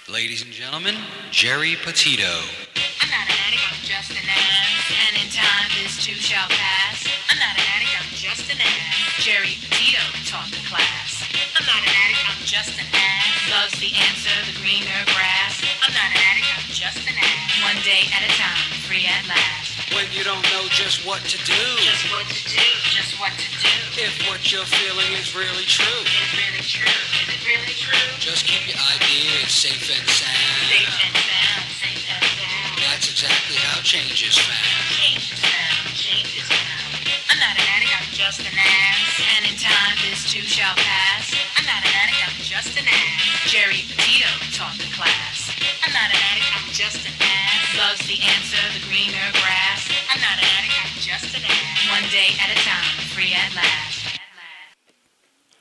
Ladies and gentlemen, Geri Petito. I'm not an addict, I'm just an ass. And in time, this too shall pass. I'm not an addict, I'm just an ass. Geri Petito taught the class. I'm not an addict, I'm just an ass. Loves the answer, the greener grass. I'm not an addict, I'm just an ass. One day at a time, free at last. When you don't know just what to do. Just what to do, just what to do. If what you're feeling is really true. Is it really true? Is it really true? Just keep your ideas safe and sound. Safe and sound, safe and sound. That's exactly how change is found. Change is found, change is found. I'm not an addict, I'm just an ass. And in time, this too shall pass. I'm not an addict, I'm just an ass. Geri Petito taught the class. I'm not an addict, I'm just an ass. Loves the answer, the greener grass. I'm not an addict, I'm just an ass. One day at a time, free at last.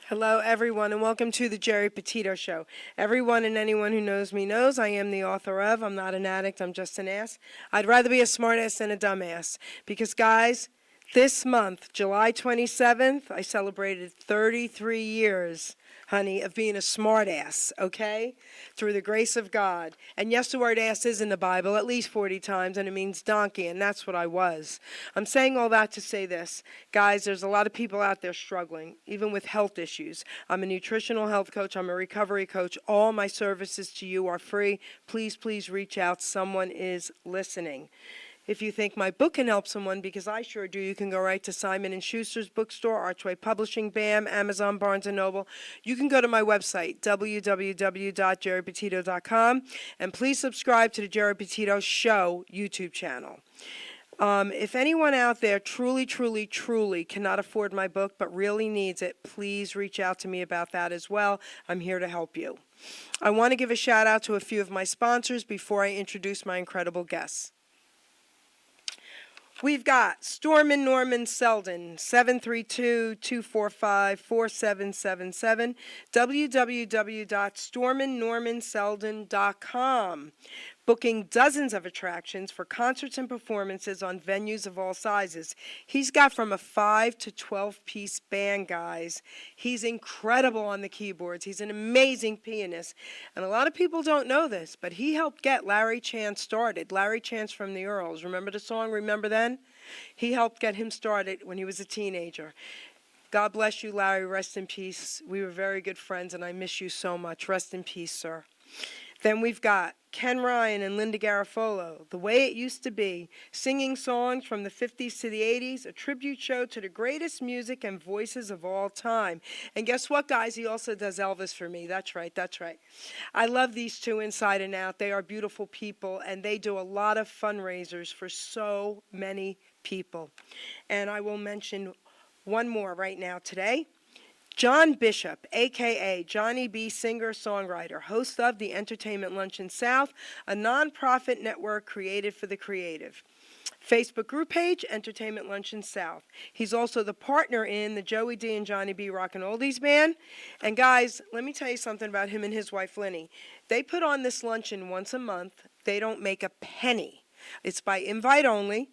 Hello, everyone, and welcome to the Geri Petito Show. Everyone and anyone who knows me knows I am the author of I'm Not an Addict, I'm Just an Ass. I'd rather be a smartass than a dumbass. Because, guys, this month, July 27th, I celebrated 33 years, honey, of being a smartass, okay? Through the grace of God. And yes, the word ass is in the Bible at least 40 times, and it means donkey, and that's what I was. I'm saying all that to say this. Guys, there's a lot of people out there struggling, even with health issues. I'm a nutritional health coach. I'm a recovery coach. All my services to you are free. Please, please reach out. Someone is listening. If you think my book can help someone, because I sure do, you can go right to Simon & Schuster's bookstore, Archway Publishing, BAM, Amazon, Barnes & Noble. You can go to my website, www.geripetito.com, and please subscribe to the Geri Petito Show YouTube channel. If anyone out there truly cannot afford my book but really needs it, please reach out to me about that as well. I'm here to help you. I want to give a shout out to a few of my sponsors before I introduce my incredible guests. We've got Stormin Norman Selden, 732-245-4777, www.storminnormanselden.com. Booking dozens of attractions for concerts and performances on venues of all sizes. He's got from a 5 to 12-piece band, guys. He's incredible on the keyboards. He's an amazing pianist. And a lot of people don't know this, but he helped get Larry Chance started. Larry Chance from the Earls. Remember the song, Remember Then? He helped get him started when he was a teenager. God bless you, Larry. Rest in peace. We were very good friends, and I miss you so much. Rest in peace, sir. Then we've got Ken Ryan and Linda Garofolo, The Way It Used to Be, singing songs from the 50s to the 80s, a tribute show to the greatest music and voices of all time. And guess what, guys? He also does Elvis for me. That's right, that's right. I love these two inside and out. They are beautiful people, and they do a lot of fundraisers for so many people. And I will mention one more right now today. John Bishop, a.k.a. Johnny B. Singer-Songwriter, host of the Entertainment Luncheon South, a nonprofit network created for the creative. Facebook group page, Entertainment Luncheon South. He's also the partner in the Joey D. and Johnny B. Rockin' Oldies Band. And guys, let me tell you something about him and his wife, Linny. They put on this luncheon once a month. They don't make a penny. It's by invite only.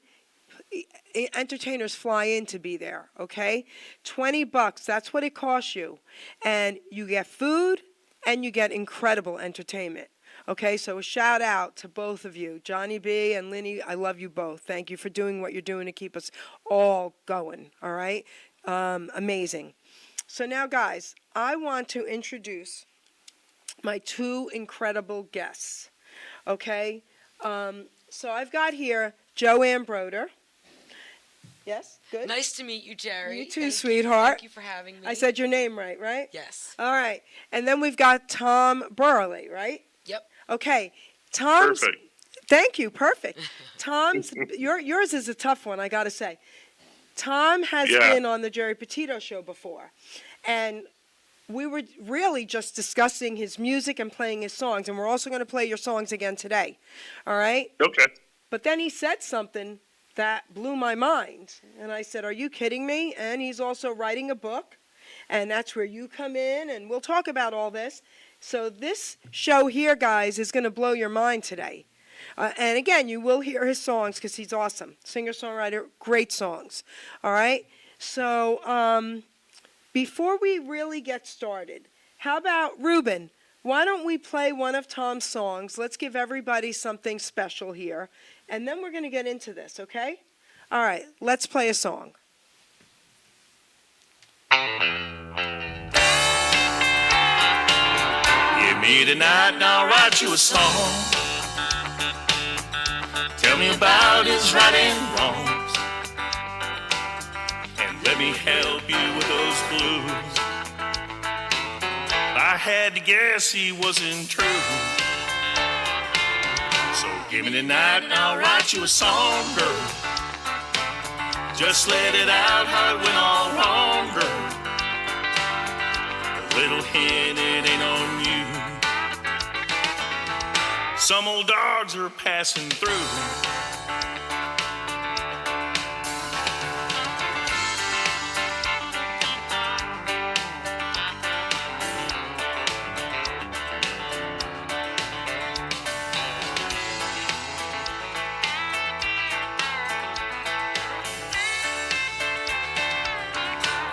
Entertainers fly in to be there, okay? $20, that's what it costs you. And you get food and you get incredible entertainment. Okay, so a shout out to both of you, Johnny B. and Linny. I love you both. Thank you for doing what you're doing to keep us all going, all right? Amazing. So now, guys, I want to introduce my two incredible guests, okay? So I've got here Joanne Broder. Yes, good. Nice to meet you, Geri. You too, sweetheart. Thank you for having me. I said your name right, right? Yes. All right. And then we've got Tom Buehrle, right? Yep. Okay. Tom's. Perfect. Thank you. Perfect. Tom's. Yours is a tough one, I got to say. Tom has been on the Geri Petito Show before, and we were really just discussing his music and playing his songs, and we're also going to play your songs again today. All right? Okay. But then he said something that blew my mind. And I said, are you kidding me? And he's also writing a book. And that's where you come in. And we'll talk about all this. So this show here, guys, is going to blow your mind today. And again, you will hear his songs because he's awesome. Singer-songwriter, great songs. All right? So before we really get started, how about Ruben? Why don't we play one of Tom's songs? Let's give everybody something special here. And then we're going to get into this, okay? All right, let's play a song. Give me the night and I'll write you a song. Tell me about his right and wrongs, and let me help you with those blues. I had to guess he wasn't true. So give me the night and I'll write you a song, girl. Just let it out how it went all wrong, girl. A little hint, it ain't on you. Some old dogs are passing through.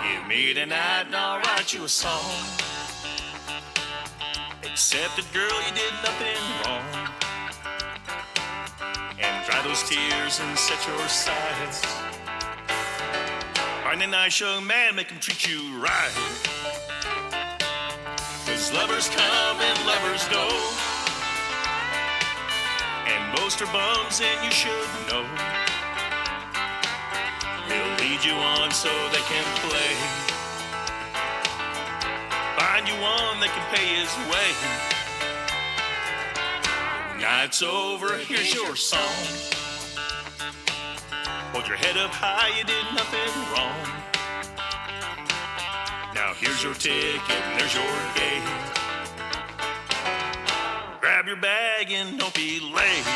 Give me the night and I'll write you a song. Except that, girl, you did nothing wrong. And dry those tears and set your sights. Find a nice young man, make him treat you right. 'Cause lovers come and lovers go, and most are bums, and you should know. He'll lead you on so they can play. Find you one that can pay his way. When night's over, here's your song. Hold your head up high, you did nothing wrong. Now here's your ticket and there's your gate. Grab your bag and don't be late.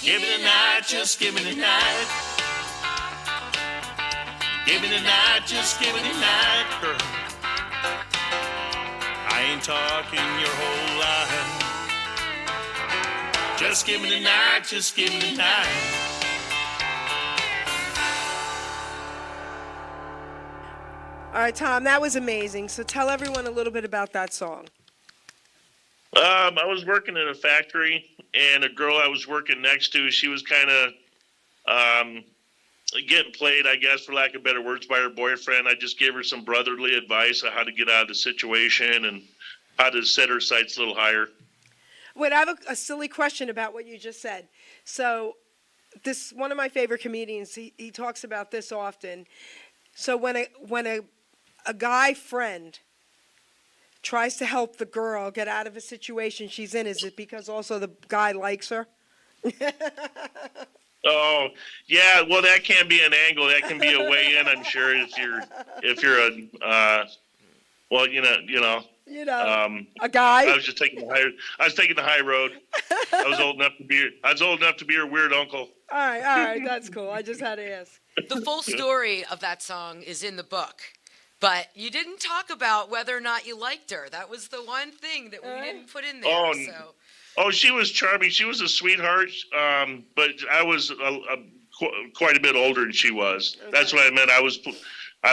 Give me the night, just give me the night. Give me the night, just give me the night, girl. I ain't talking your whole life. Just give me the night, just give me the night. All right, Tom, that was amazing. So tell everyone a little bit about that song. I was working in a factory, and a girl I was working next to, she was kind of getting played, I guess, for lack of better words, by her boyfriend. I just gave her some brotherly advice on how to get out of the situation and how to set her sights a little higher. Wait, I have a silly question about what you just said. So this one of my favorite comedians, he talks about this often. So when a guy friend tries to help the girl get out of a situation she's in, is it because also the guy likes her? Oh, yeah. Well, that can be an angle. That can be a way in. I'm sure if you're a well, you know. A guy. I was taking the high road. I was old enough to be her weird uncle. All right, that's cool. I just had to ask. The full story of that song is in the book, but you didn't talk about whether or not you liked her. That was the one thing that we didn't put in there. Oh, she was charming. She was a sweetheart, but I was quite a bit older than she was. Okay. That's what I meant. I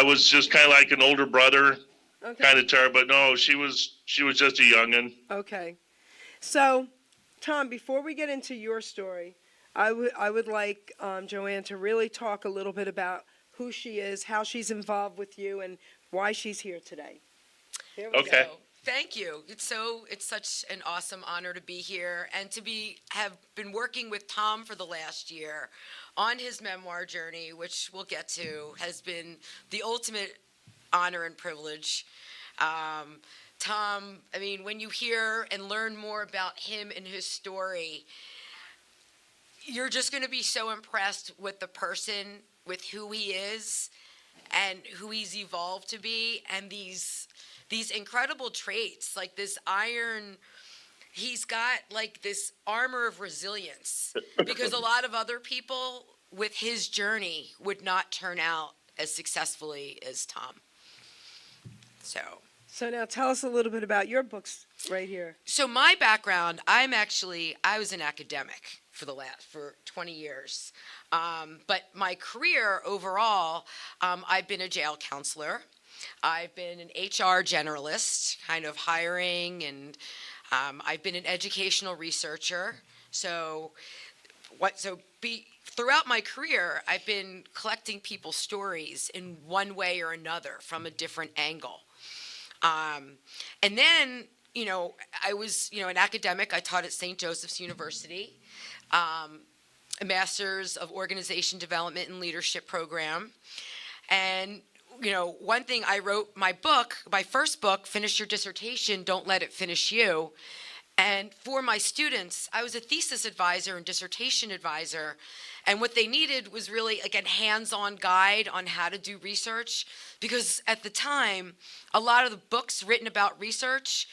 was just kind of like an older brother, kind of tired. But no, she was just a youngin'. Okay, so Tom, before we get into your story, I would like Joanne to really talk a little bit about who she is, how she's involved with you, and why she's here today. Here we go. Thank you. It's such an awesome honor to be here and to have been working with Tom for the last year on his memoir journey, which we'll get to, has been the ultimate honor and privilege. Tom, I mean, when you hear and learn more about him and his story, you're just going to be so impressed with the person, with who he is and who he's evolved to be, and these incredible traits, like this iron. He's got like this armor of resilience, because a lot of other people with his journey would not turn out as successfully as Tom. So now tell us a little bit about your books right here. So my background, I was an academic for 20 years. But my career overall, I've been a jail counselor. I've been an HR generalist, kind of hiring, and I've been an educational researcher. So, throughout my career, I've been collecting people's stories in one way or another from a different angle. And then, I was, an academic. I taught at St. Joseph's University, a master's of organization development and leadership program. And, one thing I wrote, my first book, Finish Your Dissertation, Don't Let It Finish You. And for my students, I was a thesis advisor and dissertation advisor. And what they needed was really like a hands-on guide on how to do research. Because at the time, a lot of the books written about research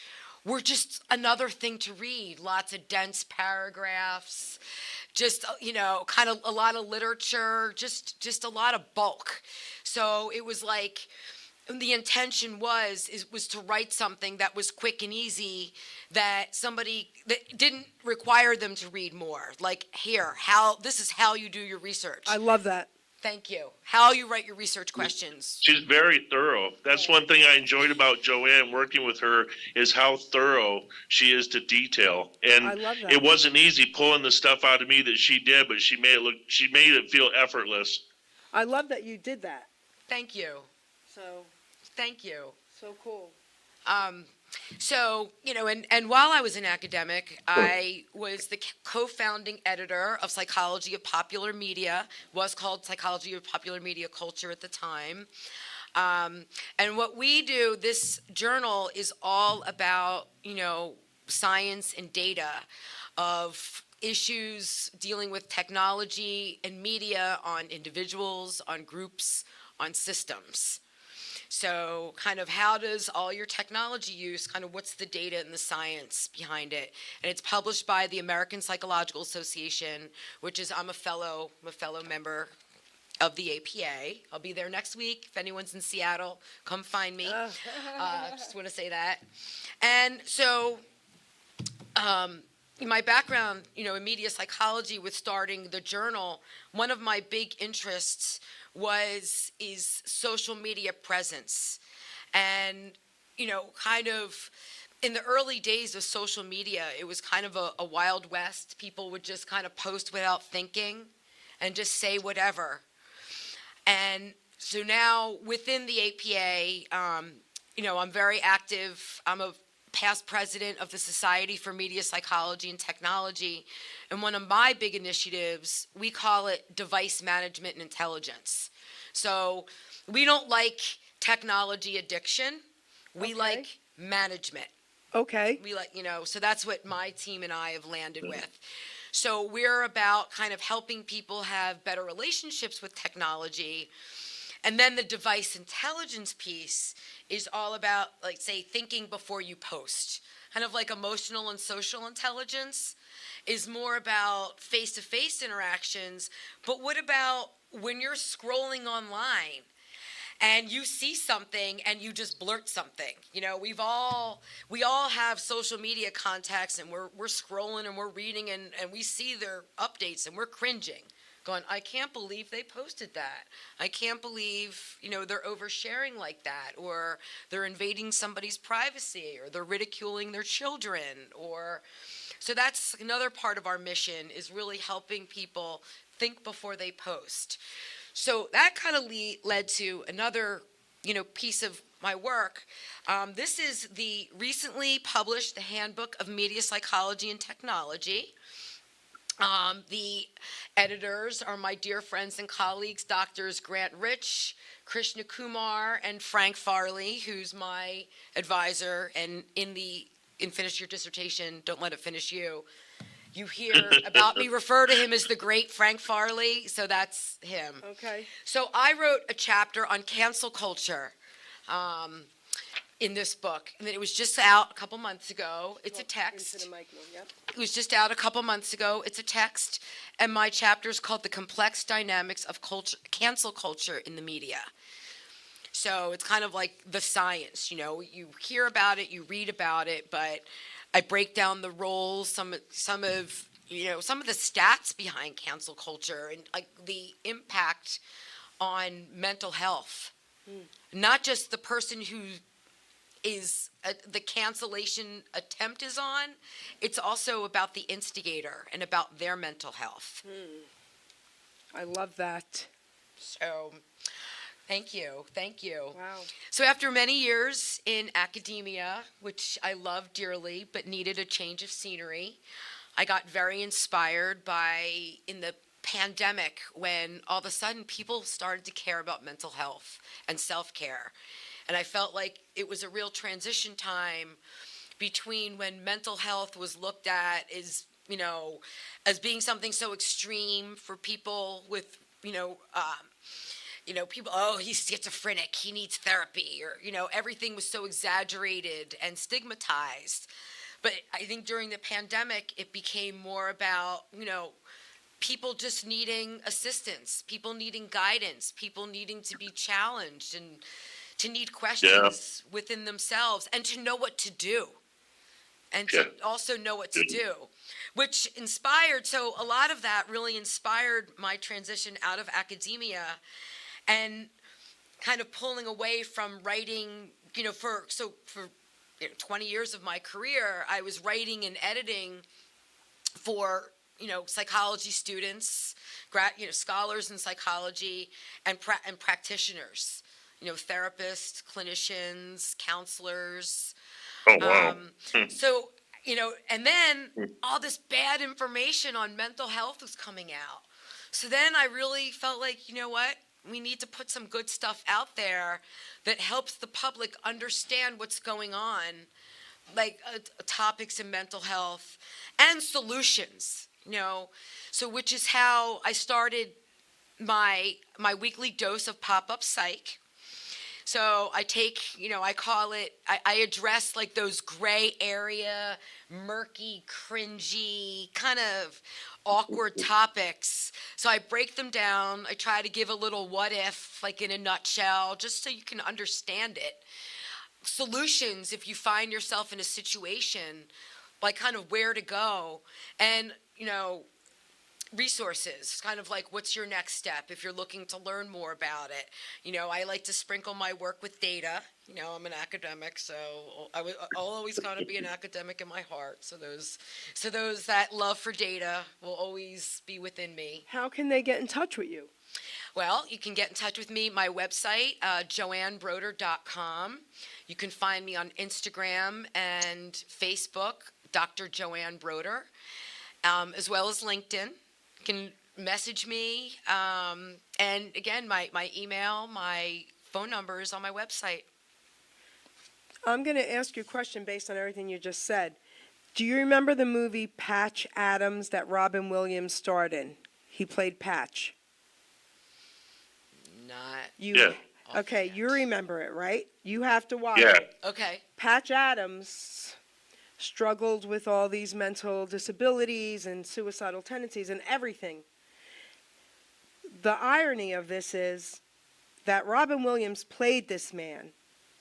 were just another thing to read. Lots of dense paragraphs, just, kind of a lot of literature, just a lot of bulk. So it was like, the intention was to write something that was quick and easy, that didn't require them to read more. Like, this is how you do your research. I love that. Thank you. How you write your research questions. She's very thorough. That's one thing I enjoyed about Joanne working with her, is how thorough she is to detail. And I love that. it wasn't easy pulling the stuff out of me that she did, but she made it feel effortless. I love that you did that. Thank you. So, Thank you. so cool. So, and while I was an academic, I was the co-founding editor of Psychology of Popular Media, was called Psychology of Popular Media Culture at the time. And what we do, this journal is all about, science and data of issues dealing with technology and media on individuals, on groups, on systems. So kind of how does all your technology use, kind of what's the data and the science behind it? And it's published by the American Psychological Association, which is, I'm a fellow member of the APA. I'll be there next week. If anyone's in Seattle, come find me. Just want to say that. And so my background, in media psychology with starting the journal, one of my big interests is social media presence. And, kind of in the early days of social media, it was kind of a Wild West. People would just kind of post without thinking and just say whatever. And so now within the APA, I'm very active. I'm a past president of the Society for Media Psychology and Technology. And one of my big initiatives, we call it device management and intelligence. So we don't like technology addiction. We like management. Okay. We like, so that's what my team and I have landed with. So we're about kind of helping people have better relationships with technology. And then the device intelligence piece is all about, like, say, thinking before you post. Kind of like emotional and social intelligence is more about face-to-face interactions. But what about when you're scrolling online and you see something and you just blurt something? We all have social media contacts, and we're scrolling and we're reading and we see their updates and we're cringing, going, I can't believe they posted that. I can't believe, they're oversharing like that, or they're invading somebody's privacy, or they're ridiculing their children, so that's another part of our mission, is really helping people think before they post. So that kind of led to another, piece of my work. This is the recently published The Handbook of Media Psychology and Technology. The editors are my dear friends and colleagues, Doctors Grant Rich, Krishna Kumar, and Frank Farley, who's my advisor. And in Finish Your Dissertation, Don't Let It Finish You, you hear about me refer to him as the great Frank Farley, so that's him. Okay. So I wrote a chapter on cancel culture in this book, and it was just out a couple months ago. It's a text. Into the mic, yep. It was just out a couple months ago. It's a text, and my chapter is called The Complex Dynamics of Cancel Culture in the Media. So it's kind of like the science, you hear about it, you read about it, but I break down the roles, some of the stats behind cancel culture, and like the impact on mental health. not just the person who is the cancellation attempt is on, it's also about the instigator and about their mental health. I love that. So, thank you. Wow. So after many years in academia, which I love dearly but needed a change of scenery, I got very inspired in the pandemic when all of a sudden people started to care about mental health and self-care. And I felt like it was a real transition time between when mental health was looked at as, as being something so extreme for people with, people, oh, he's schizophrenic, he needs therapy, or, everything was so exaggerated and stigmatized. But I think during the pandemic, it became more about, people just needing assistance, people needing guidance, people needing to be challenged and to need questions within themselves and to know what to do. And to also know what to do, which inspired, so a lot of that really inspired my transition out of academia and kind of pulling away from writing, for 20 years of my career, I was writing and editing for, psychology students, scholars in psychology and practitioners, therapists, clinicians, counselors. Oh, wow. So, and then all this bad information on mental health was coming out. So then I really felt like, you know what? We need to put some good stuff out there that helps the public understand what's going on, like topics in mental health and solutions, So which is how I started my weekly dose of pop-up psych. So I take, I call it, I address like those gray area, murky, cringy, kind of awkward topics. So I break them down. I try to give a little what if, like in a nutshell, just so you can understand it. Solutions if you find yourself in a situation, like kind of where to go. And, resources, kind of like what's your next step if you're looking to learn more about it. I like to sprinkle my work with data. I'm an academic, so I'll always kind of be an academic in my heart. So those that love for data will always be within me. How can they get in touch with you? Well, you can get in touch with me, my website, joannebroder.com. You can find me on Instagram and Facebook, Dr. Joanne Broder, as well as LinkedIn. You can message me, and again, my email, my phone number is on my website. I'm going to ask you a question based on everything you just said. Do you remember the movie Patch Adams that Robin Williams starred in? He played Patch. Not. Okay, you remember it, right? You have to watch Yeah. it. Okay. Patch Adams struggled with all these mental disabilities and suicidal tendencies and everything. The irony of this is that Robin Williams played this man,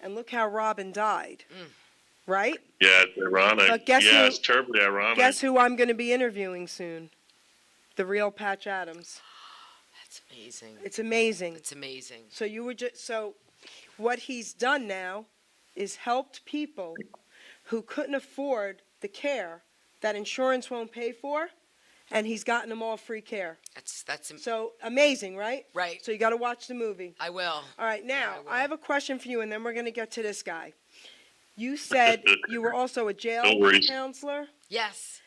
and look how Robin died, right? Yeah, it's ironic. But guess who- it's terribly ironic. Guess who I'm going to be interviewing soon? The real Patch Adams. That's amazing. It's amazing. It's amazing. So what he's done now is helped people who couldn't afford the care that insurance won't pay for, and he's gotten them all free care. That's So amazing, right? right. So you got to watch the movie. I will. All right, now I will. I have a question for you, and then we're going to get to this guy. You said you were also a jail No worries. counselor. Yes.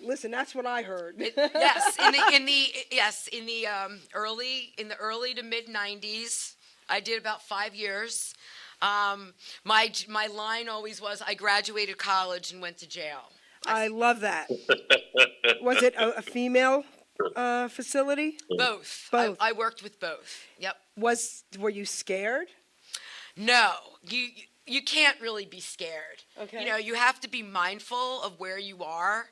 Listen, that's what I heard. Yes. In the early to mid 90s, I did about 5 years. My line always was, I graduated college and went to jail. I love that. Was it a female facility? Both. Both. I worked with both. Yep. Were you scared? No, you can't really be scared. Okay. You have to be mindful of where you are.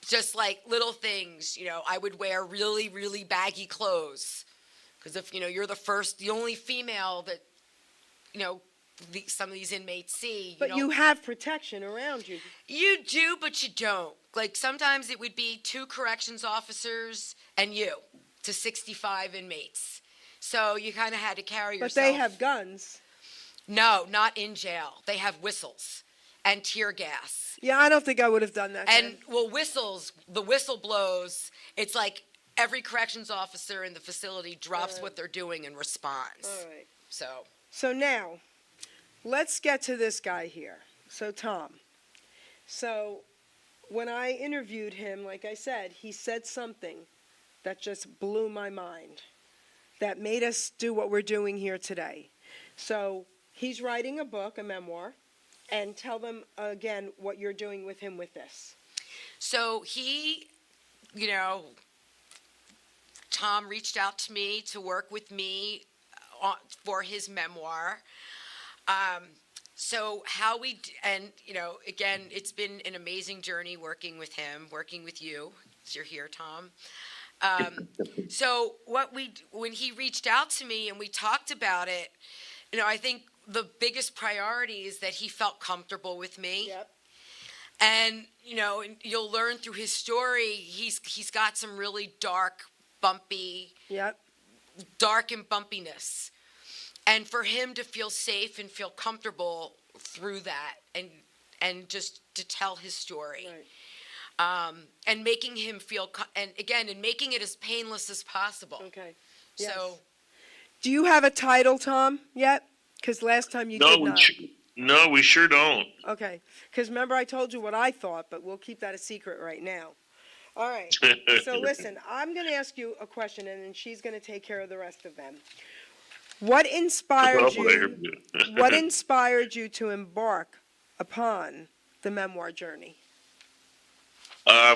Just like little things, I would wear really, really baggy clothes. Because if, you're the only female that, some of these inmates see. But you have protection around you. You do, but you don't. Like sometimes it would be 2 corrections officers and you to 65 inmates. So you kind of had to carry But yourself. they have guns. No, not in jail. They have whistles and tear gas. Yeah, I don't think I would have done that. And then. well, whistles, the whistle blows. It's like every corrections officer in the facility drops what they're doing and responds. All right. So Now, let's get to this guy here. So Tom. So when I interviewed him, like I said, he said something that just blew my mind, that made us do what we're doing here today. So he's writing a book, a memoir, and tell them again what you're doing with him with this. So he, Tom reached out to me to work with me for his memoir. So how again, it's been an amazing journey working with him, working with you, as you're here, Tom. So when he reached out to me and we talked about it, I think the biggest priority is that he felt comfortable with me. Yep. And, you'll learn through his story, he's got some really dark Yep. and bumpiness. And for him to feel safe and feel comfortable through that and just to tell his story. Right. And making him feel, and making it as painless as possible. Okay. Yes. So, Do you have a title, Tom, yet? Because last time you No, did not. no, we sure don't. Okay. Because remember I told you what I thought, but we'll keep that a secret right now. All right. So listen, I'm going to ask you a question, and then she's going to take care of the rest of them. What inspired you? What inspired you to embark upon the memoir journey?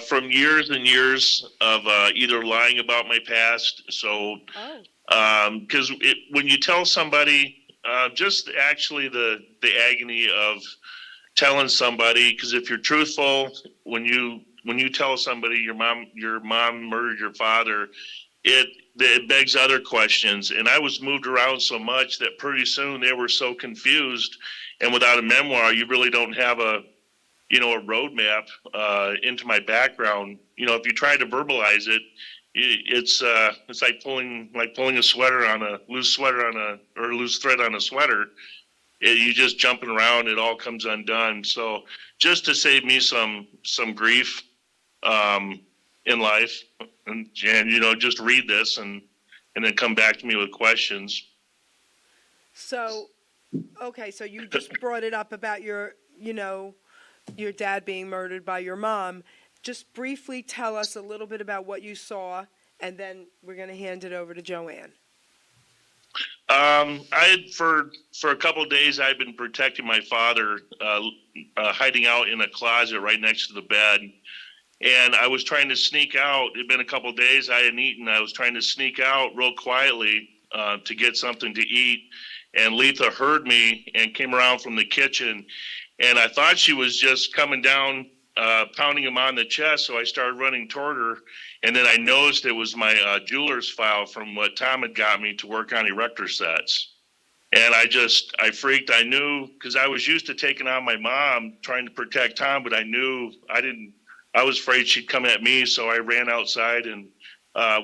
From years and years of either lying about my past. So, because when you tell somebody, just actually the agony of telling somebody, because if you're truthful, when you tell somebody your mom murdered your father, it begs other questions. And I was moved around so much that pretty soon they were so confused. And without a memoir, you really don't have a roadmap into my background. If you try to verbalize it, it's like pulling a sweater on a loose thread on a sweater. You just jumping around, it all comes undone. So just to save me some grief in life, and just read this and then come back to me with questions. So, okay, so you just brought it up about your dad being murdered by your mom. Just briefly tell us a little bit about what you saw, and then we're going to hand it over to Joanne. For a couple of days, I'd been protecting my father, hiding out in a closet right next to the bed. And I was trying to sneak out. It'd been a couple of days I hadn't eaten. I was trying to sneak out real quietly to get something to eat. And Letha heard me and came around from the kitchen. And I thought she was just coming down, pounding him on the chest. So I started running toward her. And then I noticed it was my jeweler's file from what Tom had got me to work on erector sets. And I freaked. I knew, because I was used to taking on my mom, trying to protect Tom, but I was afraid she'd come at me. So I ran outside and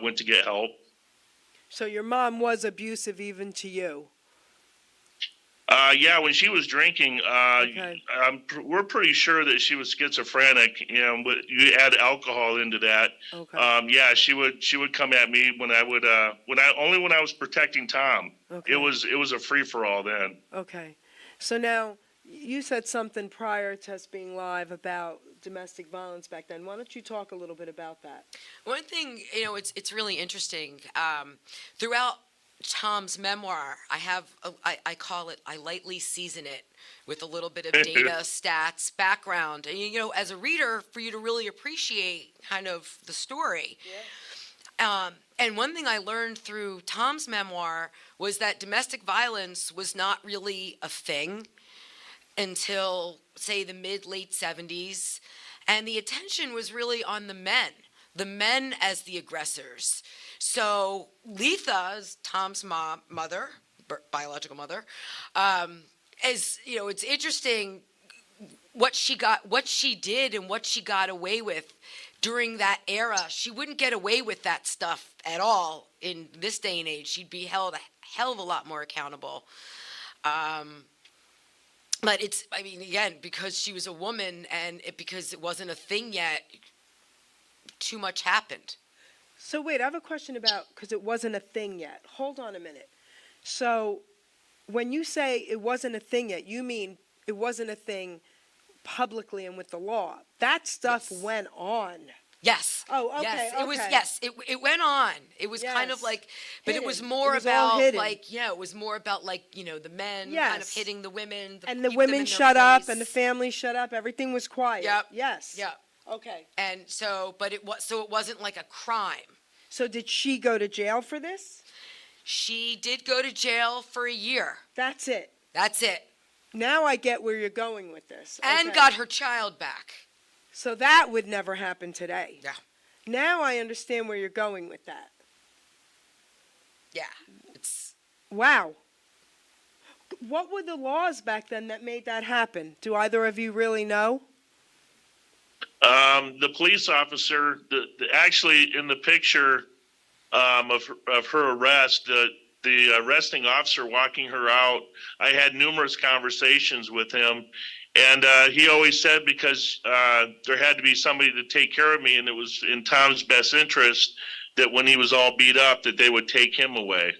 went to get help. So your mom was abusive even to you? Yeah, when she was drinking, Okay. we're pretty sure that she was schizophrenic. But you add alcohol into that. Okay. Yeah, she would come at me when I was protecting Tom. Okay. It was a free for all then. Okay. So now, you said something prior to us being live about domestic violence back then. Why don't you talk a little bit about that? one thing, it's really interesting. Throughout Tom's memoir, I call it, I lightly season it with a little bit of data, stats, background. And, as a reader, for you to really appreciate kind of the story. Yeah. And one thing I learned through Tom's memoir was that domestic violence was not really a thing until, say, the late 70s. And the attention was really on the men as the aggressors. So Letha, Tom's mother, biological mother, it's interesting what she did and what she got away with during that era, she wouldn't get away with that stuff at all in this day and age. She'd be held a hell of a lot more accountable. But it's, I mean, again, because she was a woman and because it wasn't a thing yet, too much happened. So wait, I have a question about, because it wasn't a thing yet. Hold on a minute. So when you say it wasn't a thing yet, you mean it wasn't a thing publicly and with the law. That stuff Yes. went on. Yes. Oh, okay, Yes, it was. okay. Yes, it went on. It was kind of Yes. like, but it was Hidden. more It was all about hidden. like, yeah, it was more about like, you know, the men kind of Yes. hitting the women, And the keep them women in their shut up and the place. family shut up. Everything was quiet. Yep. Yes. Yep. Okay. And so, but it was, so it wasn't like a crime. So did she go to jail for this? She did go to jail for a year. That's it. That's it. Now I get where you're going with this. And Okay. got her child back. So that would never happen today. Yeah. Now I understand where you're going with that. Yeah. It's Wow. What were the laws back then that made that happen? Do either of you really know? The police officer, actually in the picture of her arrest, the arresting officer walking her out, I had numerous conversations with him, and he always said because there had to be somebody to take care of me, and it was in Tom's best interest that when he was all beat up, that they would take him away.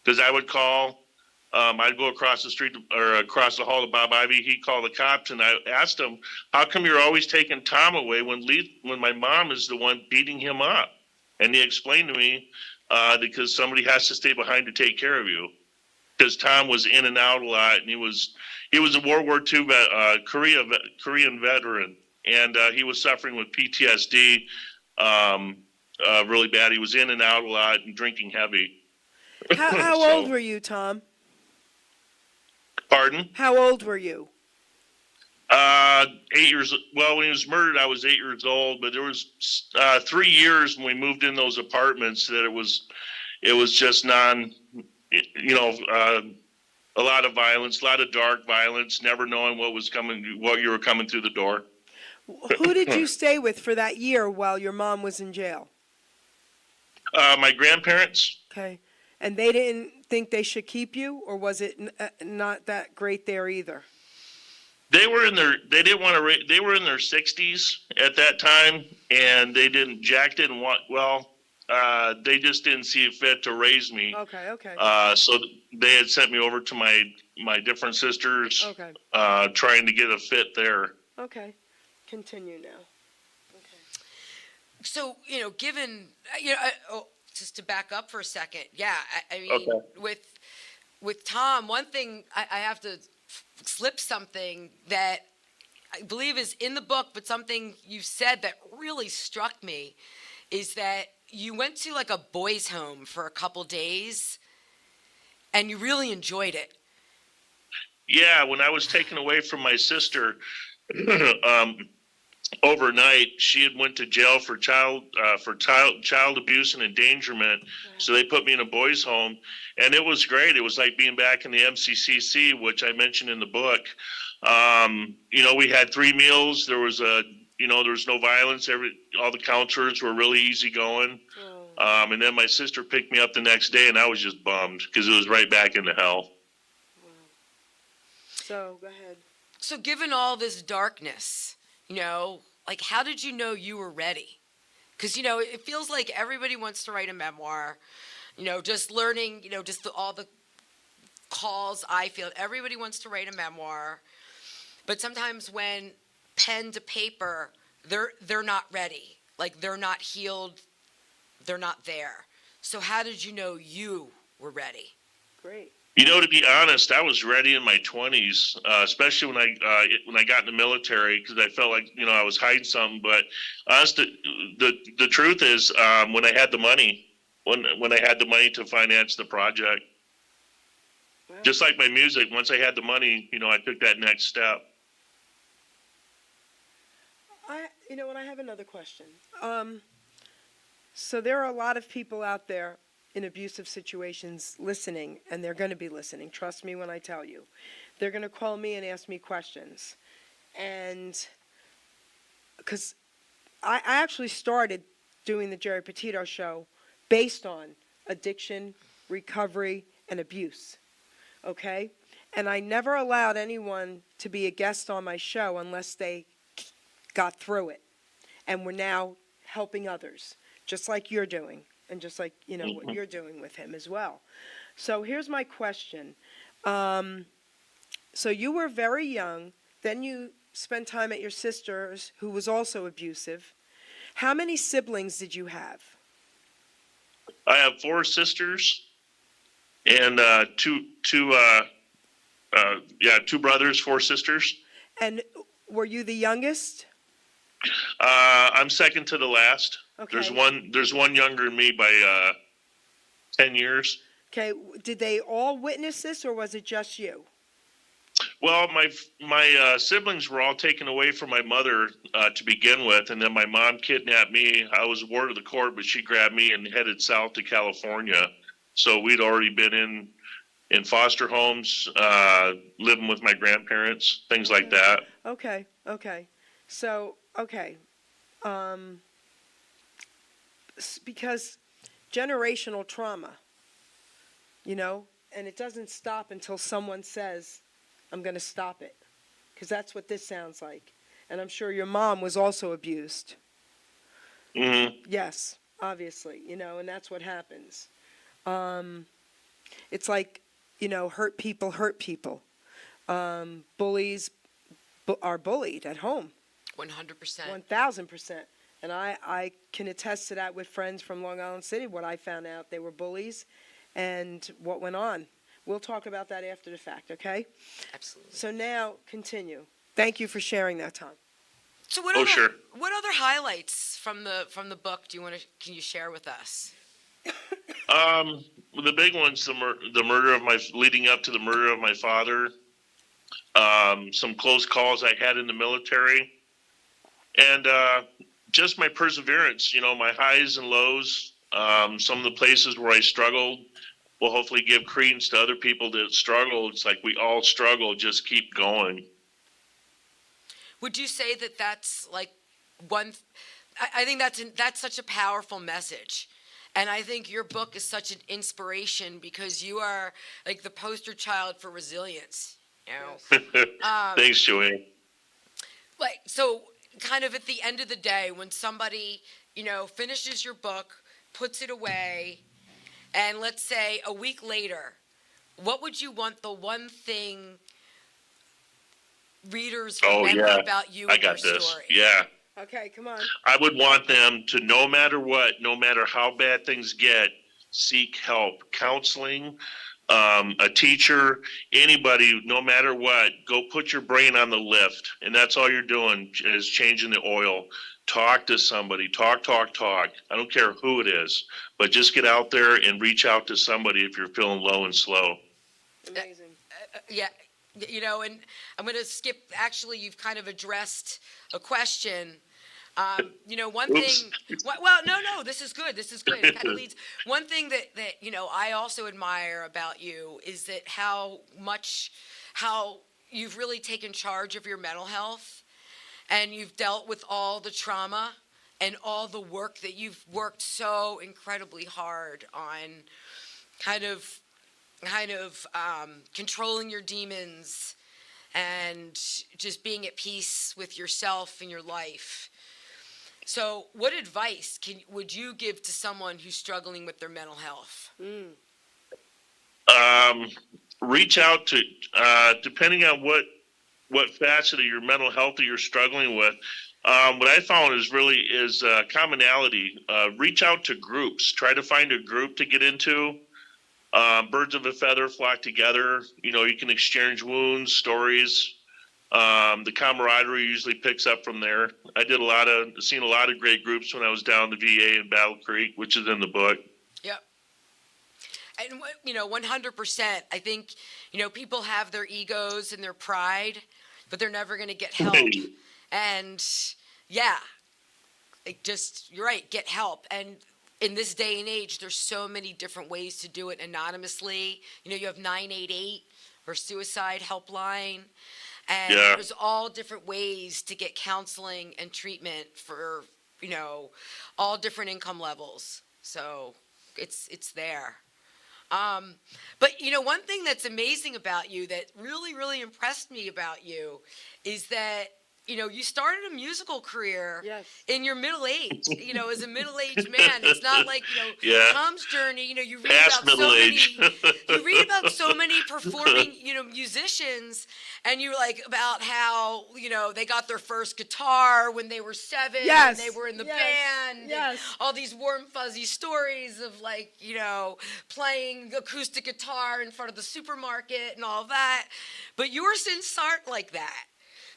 Because I would call, I'd go across the street or across the hall to Bob Ivy. He'd call the cops, and I asked him, "How come you're always taking Tom away when my mom is the one beating him up?" And he explained to me, because somebody has to stay behind to take care of you. Because Tom was in and out a lot, and he was a World War II Korean veteran, and he was suffering with PTSD really bad. He was in and out a lot and drinking heavy. How So- old were you, Tom? Pardon? How old were you? 8 years. Well, when he was murdered, I was 8 years old. But there was 3 years when we moved in those apartments that it was just a lot of violence, a lot of dark violence. Never knowing what you were coming through the door. Who did you stay with for that year while your mom was in jail? My grandparents. Okay. And they didn't think they should keep you, or was it not that great there either? They were in their 60s at that time, and they didn't. Jack didn't want. Well, they just didn't see it fit to raise me. Okay, okay. So they had sent me over to my different sisters, Okay. trying to get a fit there. Okay. Continue now. so, you know, given, just to back up for a second. Yeah. I mean, Okay. with Tom, one thing I have to slip something that I believe is in the book, but something you said that really struck me is that you went to like a boys' home for a couple days and you really enjoyed it. Yeah, when I was taken away from my sister overnight, she had went to jail for child abuse and endangerment. So they put me in a boys' home, and it was great. It was like being back in the MCCC, which I mentioned in the book. We had 3 meals. There was there was no violence. All the counselors were really easygoing. And then my sister picked me up the next day, and I was just bummed because it was right back into hell. So, go ahead. So given all this darkness, like how did you know you were ready? Because, it feels like everybody wants to write a memoir, just learning, all the calls I feel. Everybody wants to write a memoir. But sometimes when pen to paper, they're not ready. Like they're not healed. They're not there. So how did you know you were ready? Great. To be honest, I was ready in my 20s, especially when I got in the military, because I felt like I was hiding something. But the truth is, when I had the money, when I had the money to finance the project, just like my music, once I had the money, I took that next step. I have another question. So there are a lot of people out there in abusive situations listening, and they're going to be listening. Trust me when I tell you. They're going to call me and ask me questions. And because I actually started doing the Geri Petito show based on addiction, recovery, and abuse. Okay? And I never allowed anyone to be a guest on my show unless they got through it and were now helping others, just like you're doing, and just like, what you're doing with him as well. So here's my question. So you were very young, then you spent time at your sister's, who was also abusive. How many siblings did you have? I have 4 sisters and two brothers, 4 sisters. And were you the youngest? I'm second to the last. Okay. There's one younger than me by 10 years. Okay, did they all witness this, or was it just you? Well, my siblings were all taken away from my mother to begin with, and then my mom kidnapped me. I was a ward of the court, but she grabbed me and headed south to California. So we'd already been in foster homes, living with my grandparents, things like that. Okay. So, because generational trauma, and it doesn't stop until someone says, I'm going to stop it. Because that's what this sounds like. And I'm sure your mom was also abused. Mm-hmm. Yes, obviously, and that's what happens. It's like, hurt people. Bullies are bullied at home. 100%. 1,000%. And I can attest to that with friends from Long Island City, what I found out. They were bullies and what went on. We'll talk about that after the fact, okay? Absolutely. So now, continue. Thank you for sharing that, Tom. So Sure. What other highlights from the book can you share with us? The big one's the murder of leading up to the murder of my father. Some close calls I had in the military, and just my perseverance. My highs and lows. Some of the places where I struggled will hopefully give credence to other people that struggle. It's like we all struggle. Just keep going. Would you say that that's like one? I think that's such a powerful message. And I think your book is such an inspiration because you are like the poster child for resilience. Thanks, Joanne. Like, so kind of at the end of the day, when somebody, finishes your book, puts it away, and let's say a week later, what would you want the one thing readers remember about you and your story? Yeah. Okay, come on. I would want them to, no matter what, no matter how bad things get, seek help. Counseling, a teacher, anybody, no matter what, go put your brain on the lift. And that's all you're doing is changing the oil. Talk to somebody. Talk. I don't care who it is, but just get out there and reach out to somebody if you're feeling low and slow. Amazing. Yeah. And I'm going to skip, actually, you've kind of addressed a question. One Oops. thing, well, no, this is good. It kind of leads, one thing that, I also admire about you is that how you've really taken charge of your mental health and you've dealt with all the trauma and all the work that you've worked so incredibly hard on kind of controlling your demons and just being at peace with yourself and your life. So what advice would you give to someone who's struggling with their mental health? Reach out to, depending on what facet of your mental health that you're struggling with. What I found is commonality. Reach out to groups. Try to find a group to get into. Birds of a feather flock together. You can exchange wounds, stories. The camaraderie usually picks up from there. I seen a lot of great groups when I was down the VA in Battle Creek, which is in the book. Yep. And 100%. I think people have their egos and their pride, but they're never going to get help. And yeah, you're right. Get help. And in this day and age, there's so many different ways to do it anonymously. You have 988 or suicide helpline. And there's all different ways to get counseling and treatment for all different income levels. So it's there. But one thing that's amazing about you that really, really impressed me about you is that you started a musical career Yes. in your middle age. As a middle-aged man, it's not like Yeah. Tom's journey. You read Past about middle age. you read about so many performing musicians, and you about how they got their first guitar when they were 7. Yes. And they were in the Yes. band. Yes. And all these warm fuzzy stories of playing acoustic guitar in front of the supermarket and all that. But yours didn't start like that.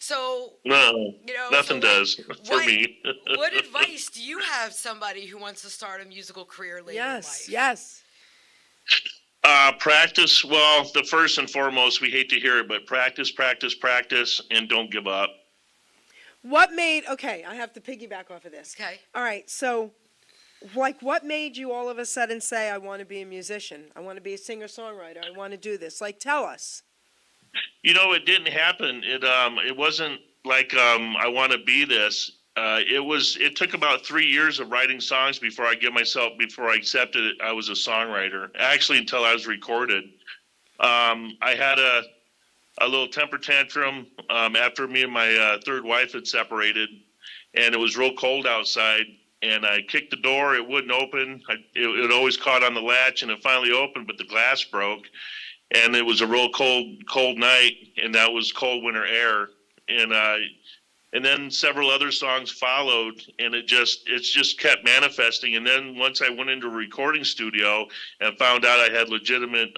So No, nothing so does for me. what advice do you have somebody who wants to start a musical career later in life? Yes. Practice. Well, the first and foremost, we hate to hear it, but practice, practice, practice, and don't give up. Okay, I have to piggyback off of this. Okay. All right, so what made you all of a sudden say, I want to be a musician? I want to be a singer-songwriter. I want to do this. Tell us. It didn't happen. It wasn't like I want to be this. It took about 3 years of writing songs before I accepted it. I was a songwriter. Actually, until I was recorded. I had a little temper tantrum after me and my third wife had separated, and it was real cold outside. And I kicked the door. It wouldn't open. It always caught on the latch, and it finally opened, but the glass broke. And it was a real cold night, and that was cold winter air. And then several other songs followed, and it just kept manifesting. And then once I went into a recording studio and found out I had legitimate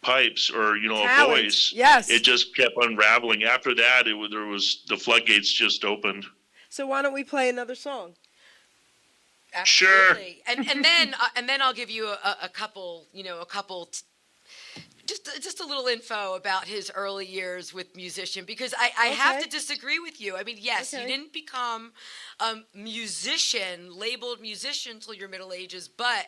pipes or a Talent. voice, Yes. it just kept unraveling. After that, the floodgates just opened. So why don't we play another song? Absolutely. And then I'll give you a couple just a little info about his early years with musician, because I have to disagree with you. I mean, yes, you didn't become a musician, labeled musician until your middle ages, but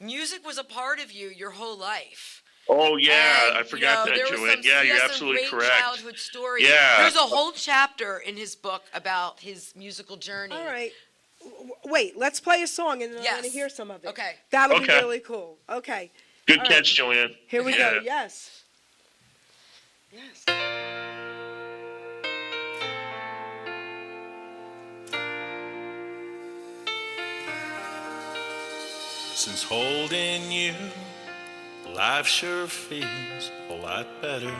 music was a part of you your whole life. Oh yeah, And, I forgot that, Joanne. Yeah, he you're has absolutely some great correct. childhood story. Yeah. There's a whole chapter in his book about his musical journey. All right. Wait, let's play a song and then I want to Yes. hear some of it. Okay. That'll be Okay. really cool. Okay. Good All catch, right. Joanne. Here we go. Yes. Yes. Since holding you, life sure feels a lot better.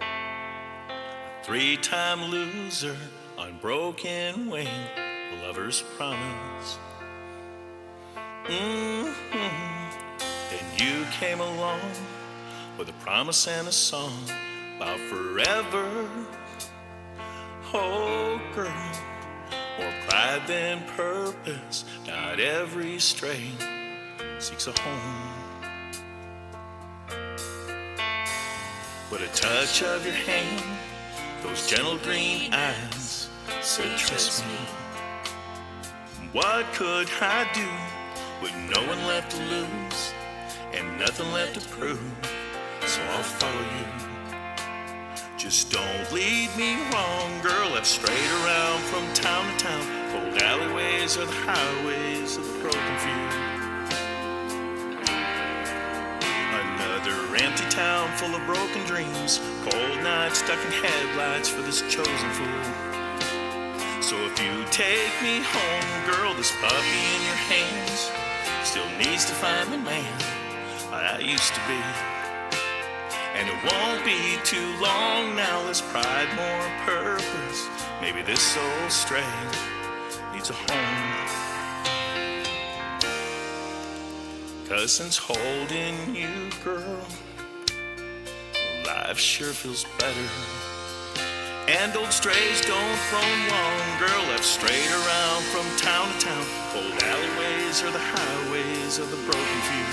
A 3-time loser on broken wing, a lover's promise. And you came along with a promise and a song about forever. Oh, girl, more pride than purpose. Not every stray seeks a home, but a touch of your hand, those gentle green eyes said, trust me. What could I do with no one left to lose and nothing left to prove? So I'll follow you. Just don't lead me wrong, girl. Left straight around from town to town, cold alleyways or the highways of the broken few. Another empty town full of broken dreams, cold nights stuck in headlights for this chosen fool. So if you take me home, girl, this puppy in your hands still needs to find the man I used to be. And it won't be too long now, less pride, more purpose. Maybe this soul stray needs a home. 'Cause since holding you, girl, life sure feels better. And old strays don't roam long, girl, left straight around from town to town, old alleyways or the highways of the broken few.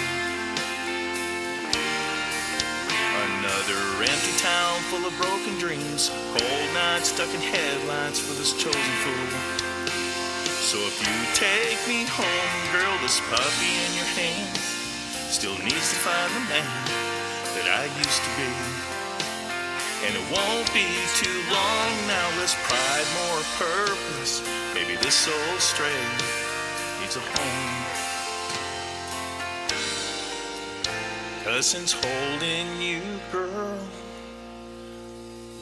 Another empty town full of broken dreams, cold nights stuck in headlights for this chosen fool. So if you take me home, girl, this puppy in your hands still needs to find the man that I used to be. And it won't be too long now. Less pride, more purpose. Maybe this old stray needs a home. 'Cause since holding you, girl,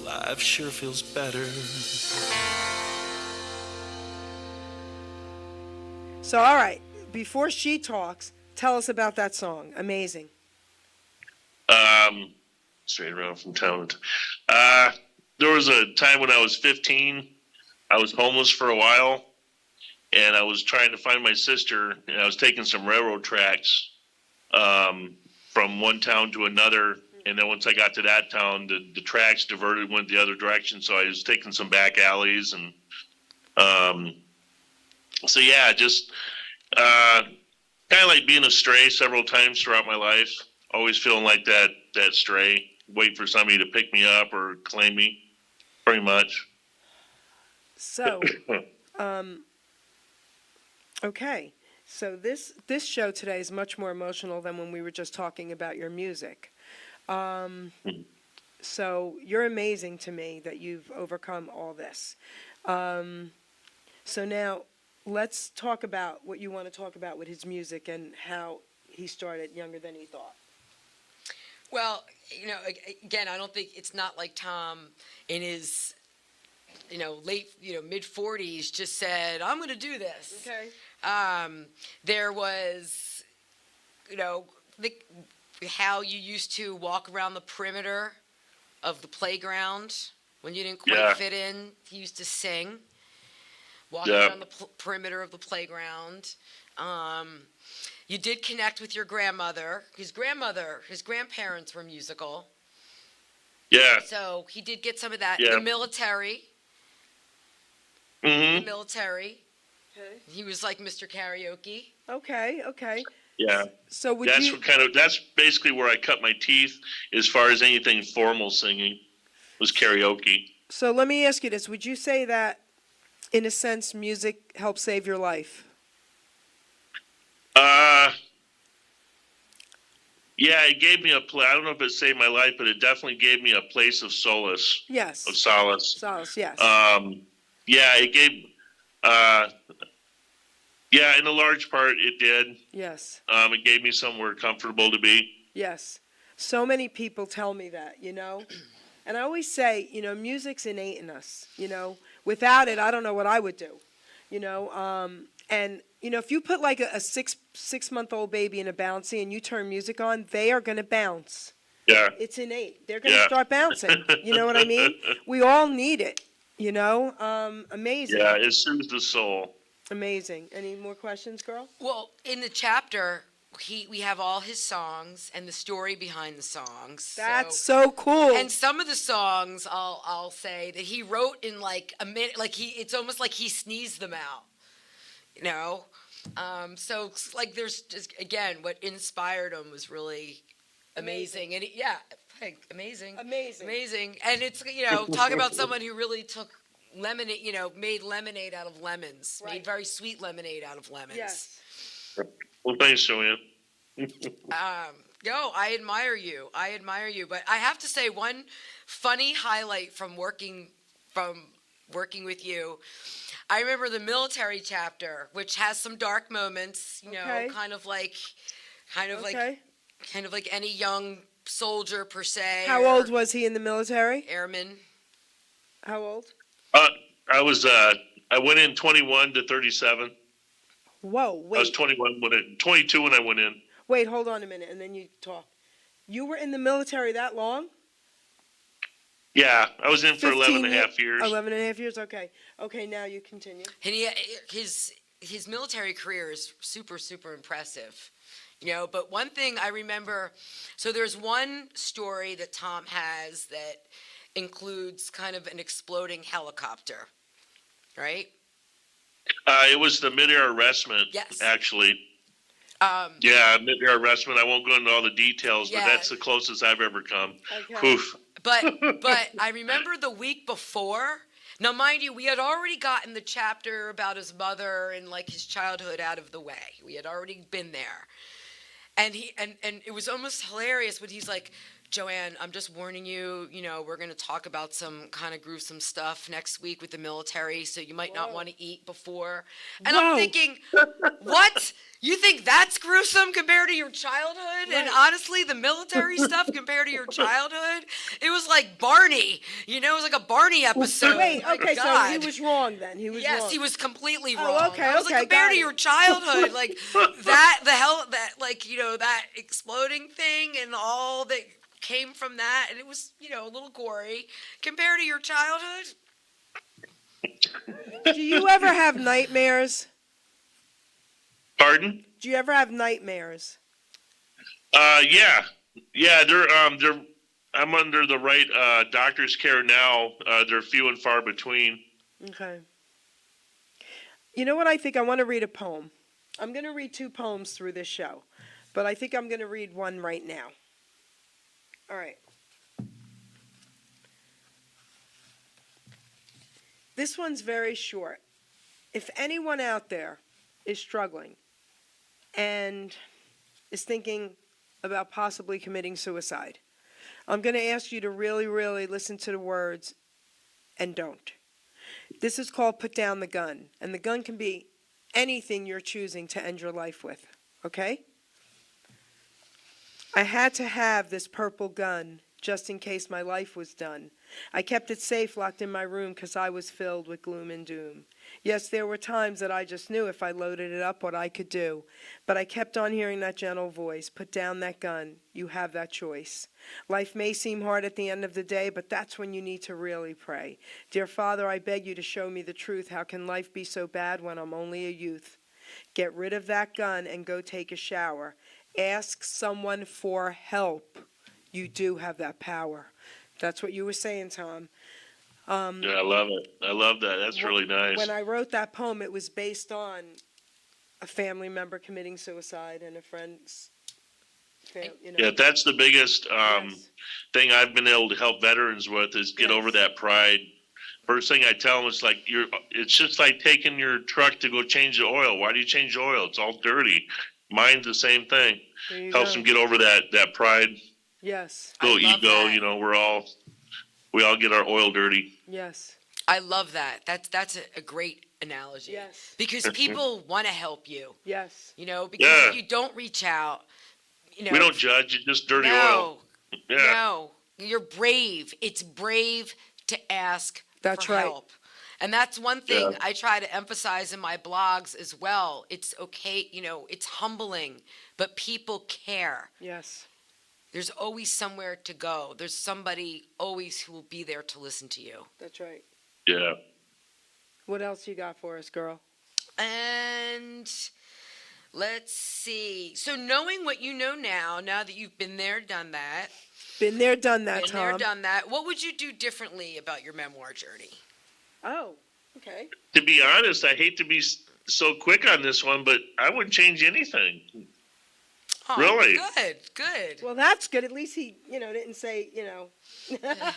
life sure feels better. So, all right, before she talks, tell us about that song. Amazing. Straight around from town. There was a time when I was 15. I was homeless for a while, and I was trying to find my sister, and I was taking some railroad tracks from one town to another. And then once I got to that town, the tracks diverted, went the other direction. So I was taking some back alleys, and so yeah, just kind of like being a stray several times throughout my life. Always feeling like that stray, wait for somebody to pick me up or claim me, pretty much. So, okay. So this show today is much more emotional than when we were just talking about your music. So you're amazing to me that you've overcome all this. So now let's talk about what you want to talk about with his music and how he started younger than he thought. Well, again, I don't think it's not like Tom in his, late, mid 40s just said, I'm going to do this. Okay. There was, how you used to walk around the perimeter of the playground when you didn't quite fit in. He used to sing, walking around the perimeter of the playground. You did connect with your grandmother. His grandparents were musical. Yeah. So he did get some of that. Yeah. The military. Mm-hmm. The military. Okay. He was like Mr. Karaoke. Okay. Yeah. So That's basically where I cut my teeth as far as anything formal singing was karaoke. So let me ask you this. Would you say that, in a sense, music helped save your life? Yeah, it gave me I don't know if it saved my life, but it definitely gave me a place of solace. Yes. Of solace. Solace, yes. Yeah, it gave, in a large part it did. Yes. It gave me somewhere comfortable to be. Yes. So many people tell me that, And I always say, music's innate in us, Without it, I don't know what I would do, And, if you put like a six-month-old baby in a bouncy and you turn music on, they are going to bounce. Yeah. It's innate. They're going to start bouncing. You know what I mean? We all need it, Amazing. Yeah, it soothes the soul. Amazing. Any more questions, girl? Well, in the chapter, we have all his songs and the story behind the songs. That's so cool. And some of the songs, I'll say that he wrote in like a minute. It's almost like he sneezed them out. So like there's just, again, what inspired him was really amazing. And amazing. And it's, talk about someone who really took lemonade, made lemonade out of lemons, made very sweet lemonade out of lemons. Yes. Well, thanks, Joanne. I admire you. But I have to say one funny highlight from working with you. I remember the military chapter, which has some dark moments, kind of like any young soldier per se. How old was he in the military? Airman. How old? I went in 21 to 37. Whoa, wait. I was 22 when I went in. Wait, hold on a minute, and then you talk. You were in the military that long? Yeah, I was in for 11 and a half years. 11 and a half years, okay. Okay, now you continue. And his military career is super, super impressive. But one thing I remember, so there's one story that Tom has that includes kind of an exploding helicopter, right? It was the mid-air arrestment, actually. Mid-air arrestment. I won't go into all the details, but that's the closest I've ever come. Okay. Oof. But I remember the week before. Now, mind you, we had already gotten the chapter about his mother and like his childhood out of the way. We had already been there. And it was almost hilarious when he's like, Joanne, I'm just warning you, we're going to talk about some kind of gruesome stuff next week with the military, so you might not want to eat before. And I'm thinking, what? You think that's gruesome compared to your childhood? And honestly, the military stuff compared to your childhood, it was like Barney. It was like a Barney episode. Wait, My okay, so God. he was wrong then. He was wrong. Yes, he was completely wrong. Oh, okay, I was okay, like, compared got to it. your childhood, like that exploding thing and all that came from that, and it was, a little gory. Compared to your childhood? Do you ever have nightmares? Pardon? Do you ever have nightmares? Yeah. I'm under the right doctor's care now. They're few and far between. Okay. You know what I think? I want to read a poem. I'm going to read 2 poems through this show, but I think I'm going to read one right now. All right. This one's very short. If anyone out there is struggling and is thinking about possibly committing suicide, I'm going to ask you to really, really listen to the words and don't. This is called Put Down the Gun, and the gun can be anything you're choosing to end your life with, okay? I had to have this purple gun just in case my life was done. I kept it safe, locked in my room, 'cause I was filled with gloom and doom. Yes, there were times that I just knew if I loaded it up what I could do. But I kept on hearing that gentle voice, put down that gun, you have that choice. Life may seem hard at the end of the day, but that's when you need to really pray. Dear Father, I beg you to show me the truth. How can life be so bad when I'm only a youth? Get rid of that gun and go take a shower. Ask someone for help. You do have that power. That's what you were saying, Tom. Yeah, I love it. I love that. That's really nice. When I wrote that poem, it was based on a family member committing suicide and a friend's, Yeah, that's the biggest Yes. thing I've been able to help veterans with is get over that pride. First thing I tell them is like it's just like taking your truck to go change the oil. Why do you change the oil? It's all dirty. Mine's the same thing. There you Helps go. them get over that pride, Yes, I little love ego. that. We all get our oil dirty. yes, I love that. That's a great analogy. yes, Because people want to help you, yes. because Yeah. if you don't reach out, We don't judge. It's just dirty oil. Yeah. No, you're brave. It's brave to ask That's for right. help. And that's one thing Yeah. I try to emphasize in my blogs as well. It's okay, it's humbling, but people care. Yes. There's always somewhere to go. There's somebody always who will be there to listen to you. That's right. Yeah. What else you got for us, girl? And let's see. So knowing what you know now that you've been there, done that, Been there, done that, been Tom. there, done that, what would you do differently about your memoir journey? Oh, okay. To be honest, I hate to be so quick on this one, but I wouldn't change anything. Oh, Really? Good. Well, that's good. At least he, didn't say, that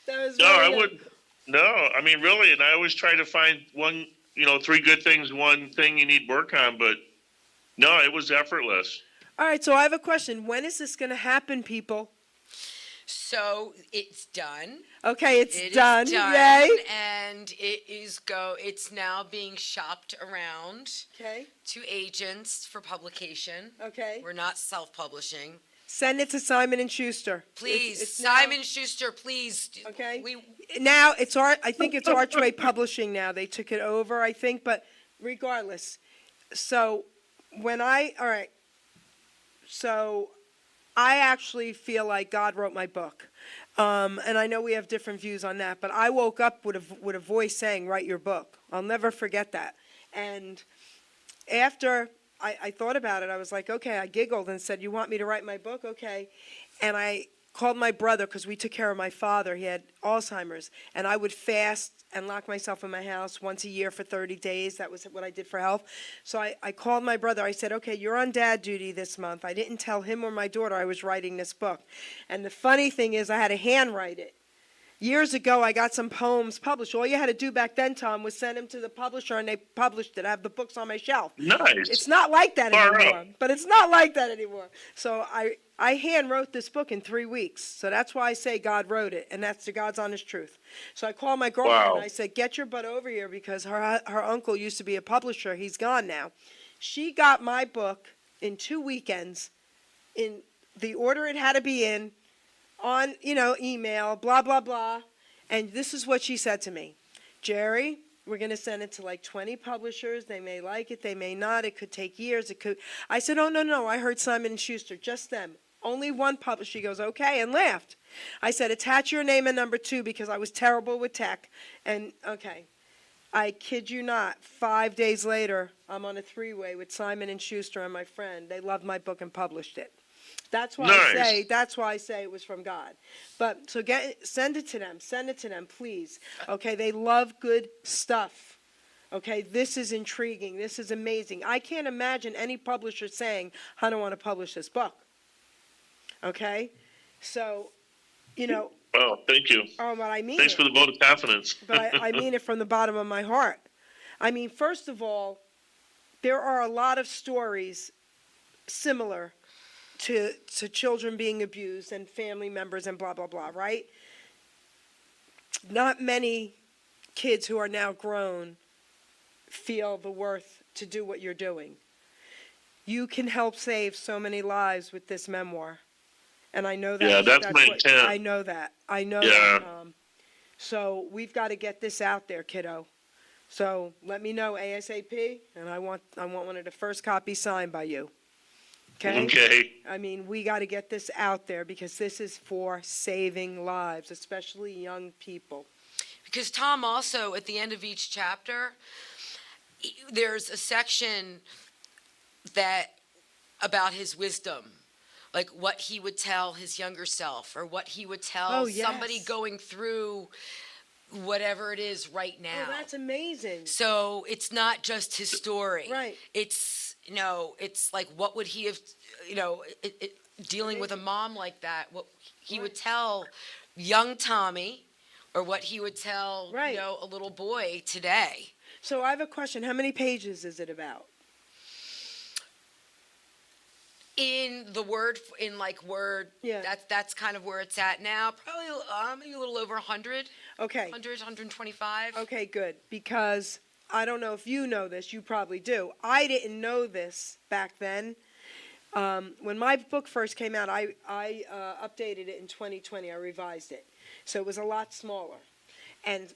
was No, I really, wouldn't. No, I mean, really, and I always try to find one, 3 good things, one thing you need work on, but no, it was effortless. All right, so I have a question. When is this going to happen, people? So it's done. Okay, it's It is done. done, Yay. and it's now being shopped around Okay, to agents for publication. okay. We're not self-publishing. Send it to Simon & Schuster. Please, It's now- Simon Schuster, please. Okay. We Now I think it's Archway Publishing now. They took it over, I think, but regardless. So so I actually feel like God wrote my book. And I know we have different views on that, but I woke up with a voice saying, write your book. I'll never forget that. And after I thought about it, I was like, okay, I giggled and said, you want me to write my book? Okay. And I called my brother because we took care of my father. He had Alzheimer's. And I would fast and lock myself in my house once a year for 30 days. That was what I did for health. So I called my brother. I said, okay, you're on dad duty this month. I didn't tell him or my daughter I was writing this book. And the funny thing is I had to handwrite it. Years ago, I got some poems published. All you had to do back then, Tom, was send them to the publisher, and they published it. I have the books on my shelf. Nice. It's not like that Far anymore. out. But it's not like that anymore. So I hand wrote this book in 3 weeks. So that's why I say God wrote it, and that's the God's honest truth. So I called my girlfriend, Wow. and I said, get your butt over here, because her uncle used to be a publisher. He's gone now. She got my book in 2 weekends in the order it had to be in, on, email, blah, blah, blah. And this is what she said to me. Jerry, we're going to send it to like 20 publishers. They may like it, they may not. It could take years. I said, oh, no. I heard Simon & Schuster, just them. Only one publisher. She goes, okay, and laughed. I said, attach your name and number 2, because I was terrible with tech. And, okay, I kid you not, 5 days later, I'm on a 3-way with Simon & Schuster and my friend. They loved my book and published it. That's why I say it was from God. But so send it to them, please. Okay, they love good stuff. Okay, this is intriguing. This is amazing. I can't imagine any publisher saying, I don't want to publish this book. Okay, so, Oh, thank you. oh, but I mean Thanks it. for the vote of confidence. But I mean it from the bottom of my heart. I mean, first of all, there are a lot of stories similar to children being abused and family members and blah, blah, blah, right? Not many kids who are now grown feel the worth to do what you're doing. You can help save so many lives with this memoir. And I know that. Yeah, that's my intent. I know that. Yeah. So we've got to get this out there, kiddo. So let me know ASAP, and I want one of the first copies signed by you. Okay? Okay. I mean, we got to get this out there, because this is for saving lives, especially young people. Because Tom also, at the end of each chapter, there's a section about his wisdom, like what he would tell his younger self, or what he would tell somebody going through whatever it is right now. Oh, that's amazing. So it's not just his story. Right. It's it's like, what would he have, dealing with a mom like that, what he would tell young Tommy, or what he would tell, Right. a little boy today. So I have a question. How many pages is it about? In Word, Yeah. that's kind of where it's at now. Probably maybe a little over 100, Okay. 125. Okay, good. Because I don't know if you know this. You probably do. I didn't know this back then. When my book first came out, I updated it in 2020. I revised it. So it was a lot smaller. And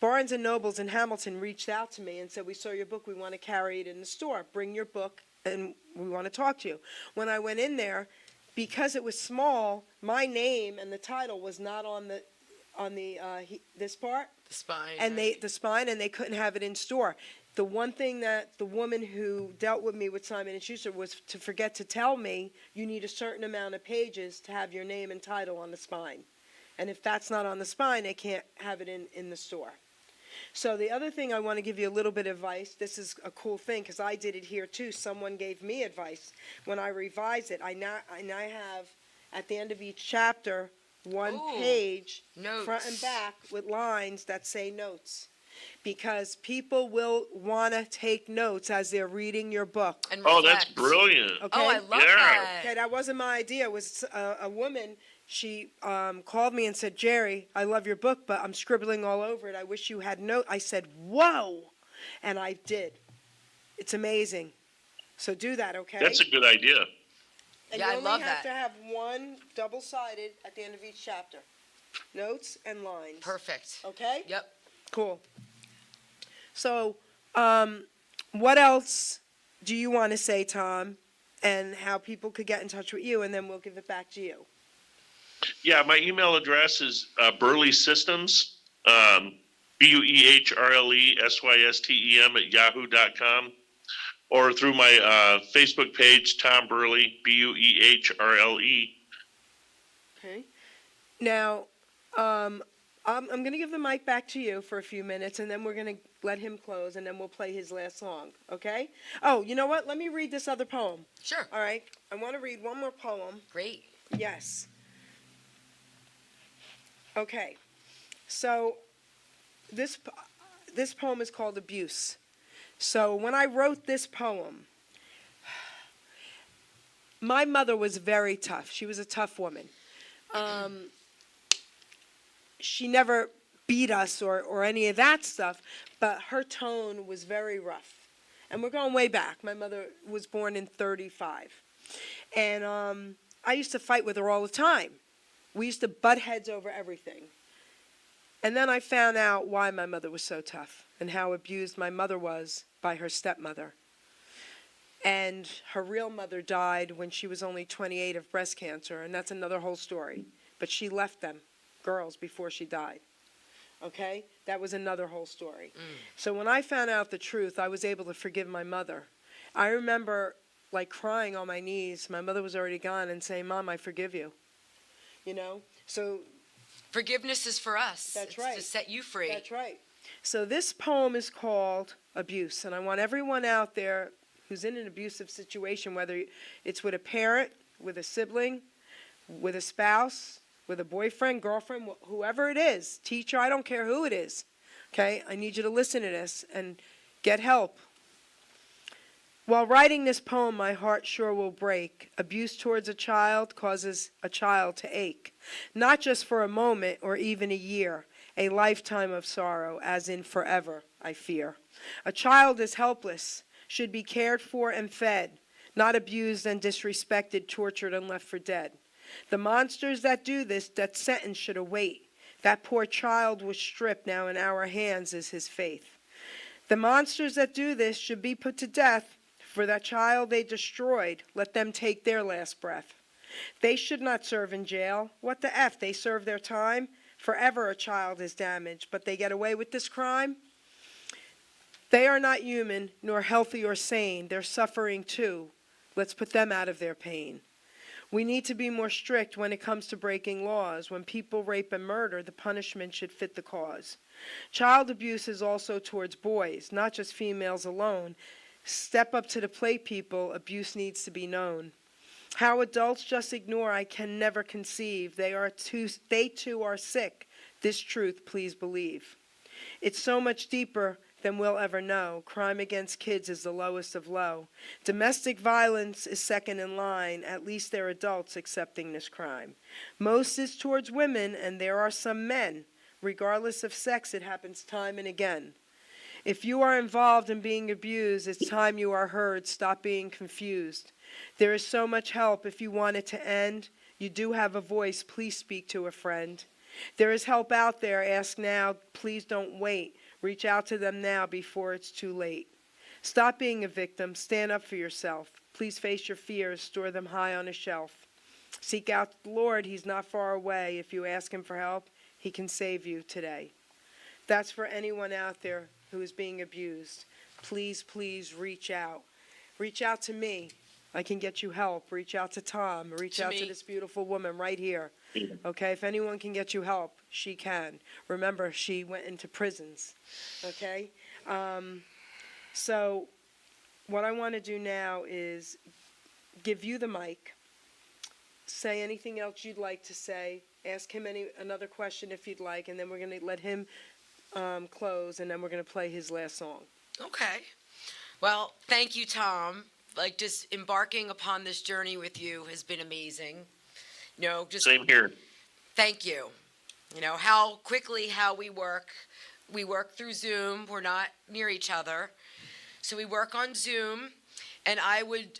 Barnes & Nobles in Hamilton reached out to me and said, we saw your book. We want to carry it in the store. Bring your book, and we want to talk to you. When I went in there, because it was small, my name and the title was not on this part. The spine. And right? the spine, and they couldn't have it in store. The one thing that the woman who dealt with me with Simon & Schuster was to forget to tell me, you need a certain amount of pages to have your name and title on the spine. And if that's not on the spine, they can't have it in the store. So the other thing I want to give you a little bit of advice. This is a cool thing, because I did it here too. Someone gave me advice. When I revised it, I now have, at the end of each chapter, one Ooh, page, notes. front and back, with lines that say notes. Because people will want to take notes as they're reading your book. And Oh, that's reflect. brilliant. Okay? Oh, I love Yeah. that. Okay, that wasn't my idea. It was a woman. She called me and said, Jerry, I love your book, but I'm scribbling all over it. I wish you had notes. I said, whoa. And I did. It's amazing. So do that, okay? That's a good idea. And Yeah, I you only love have that. to have one double-sided at the end of each chapter. Notes and lines. Perfect. Okay? Yep. Cool. So, what else do you want to say, Tom, and how people could get in touch with you, and then we'll give it back to you. Yeah, my email address is Buehrle Systems, BUEHRLESYSTEM @yahoo.com, or through my Facebook page, Tom Buehrle, BUEHRLE. Okay. Now, I'm going to give the mic back to you for a few minutes, and then we're going to let him close, and then we'll play his last song, okay? Oh, you know what? Let me read this other poem. Sure. All right? I want to read one more poem. Great. Yes. Okay. So this poem is called Abuse. So when I wrote this poem, my mother was very tough. She was a tough woman. She never beat us or any of that stuff, but her tone was very rough. And we're going way back. My mother was born in 35. And I used to fight with her all the time. We used to butt heads over everything. And then I found out why my mother was so tough and how abused my mother was by her stepmother. And her real mother died when she was only 28 of breast cancer, and that's another whole story. But she left them, girls, before she died. Okay? That was another whole story. So when I found out the truth, I was able to forgive my mother. I remember, like, crying on my knees. My mother was already gone, and saying, Mom, I forgive you. You know? So Forgiveness is for us. That's It's right. to set you free. that's right. So this poem is called Abuse, and I want everyone out there who's in an abusive situation, whether it's with a parent, with a sibling, with a spouse, with a boyfriend, girlfriend, whoever it is, teacher, I don't care who it is, okay? I need you to listen to this and get help. While writing this poem, my heart sure will break. Abuse towards a child causes a child to ache, not just for a moment or even a year, a lifetime of sorrow, as in forever, I fear. A child is helpless, should be cared for and fed, not abused and disrespected, tortured and left for dead. The monsters that do this, that sentence should await. That poor child was stripped, now in our hands is his faith. The monsters that do this should be put to death. For that child they destroyed, let them take their last breath. They should not serve in jail. What the F? They serve their time? Forever a child is damaged, but they get away with this crime? They are not human, nor healthy or sane. They're suffering too. Let's put them out of their pain. We need to be more strict when it comes to breaking laws. When people rape and murder, the punishment should fit the cause. Child abuse is also towards boys, not just females alone. Step up to the plate, people. Abuse needs to be known. How adults just ignore, I can never conceive. They too are sick. This truth, please believe. It's so much deeper than we'll ever know. Crime against kids is the lowest of low. Domestic violence is second in line. At least they're adults accepting this crime. Most is towards women, and there are some men. Regardless of sex, it happens time and again. If you are involved in being abused, it's time you are heard. Stop being confused. There is so much help if you want it to end. You do have a voice. Please speak to a friend. There is help out there. Ask now. Please don't wait. Reach out to them now before it's too late. Stop being a victim. Stand up for yourself. Please face your fears. Store them high on a shelf. Seek out the Lord. He's not far away. If you ask him for help, he can save you today. That's for anyone out there who is being abused. Please, please reach out. Reach out to me. I can get you help. Reach out to Tom. Reach out to this beautiful woman right here. Okay, if anyone can get you help, she can. Remember, she went into prisons. Okay? So what I want to do now is give you the mic. Say anything else you'd like to say. Ask him another question if you'd like, and then we're going to let him close, and then we're going to play his last song. Okay. Well, thank you, Tom. Like, just embarking upon this journey with you has been amazing. You know, just Same here. thank you. You know, how we work. We work through Zoom. We're not near each other. So we work on Zoom, and I would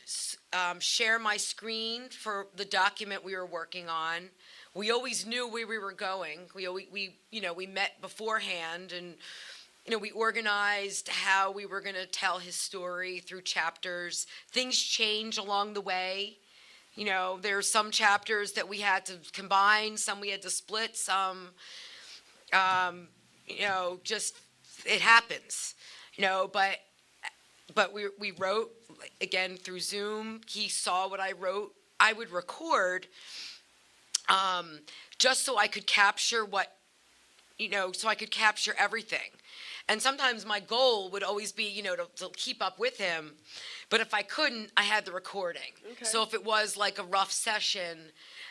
share my screen for the document we were working on. We always knew where we were going. We met beforehand, and we organized how we were going to tell his story through chapters. Things change along the way. You know, there are some chapters that we had to combine, some we had to split, some, just it happens. But we wrote again through Zoom. He saw what I wrote. I would record. Just so I could capture so I could capture everything. And sometimes my goal would always be, to keep up with him. But if I couldn't, I had the recording. Okay. So if it was like a rough session,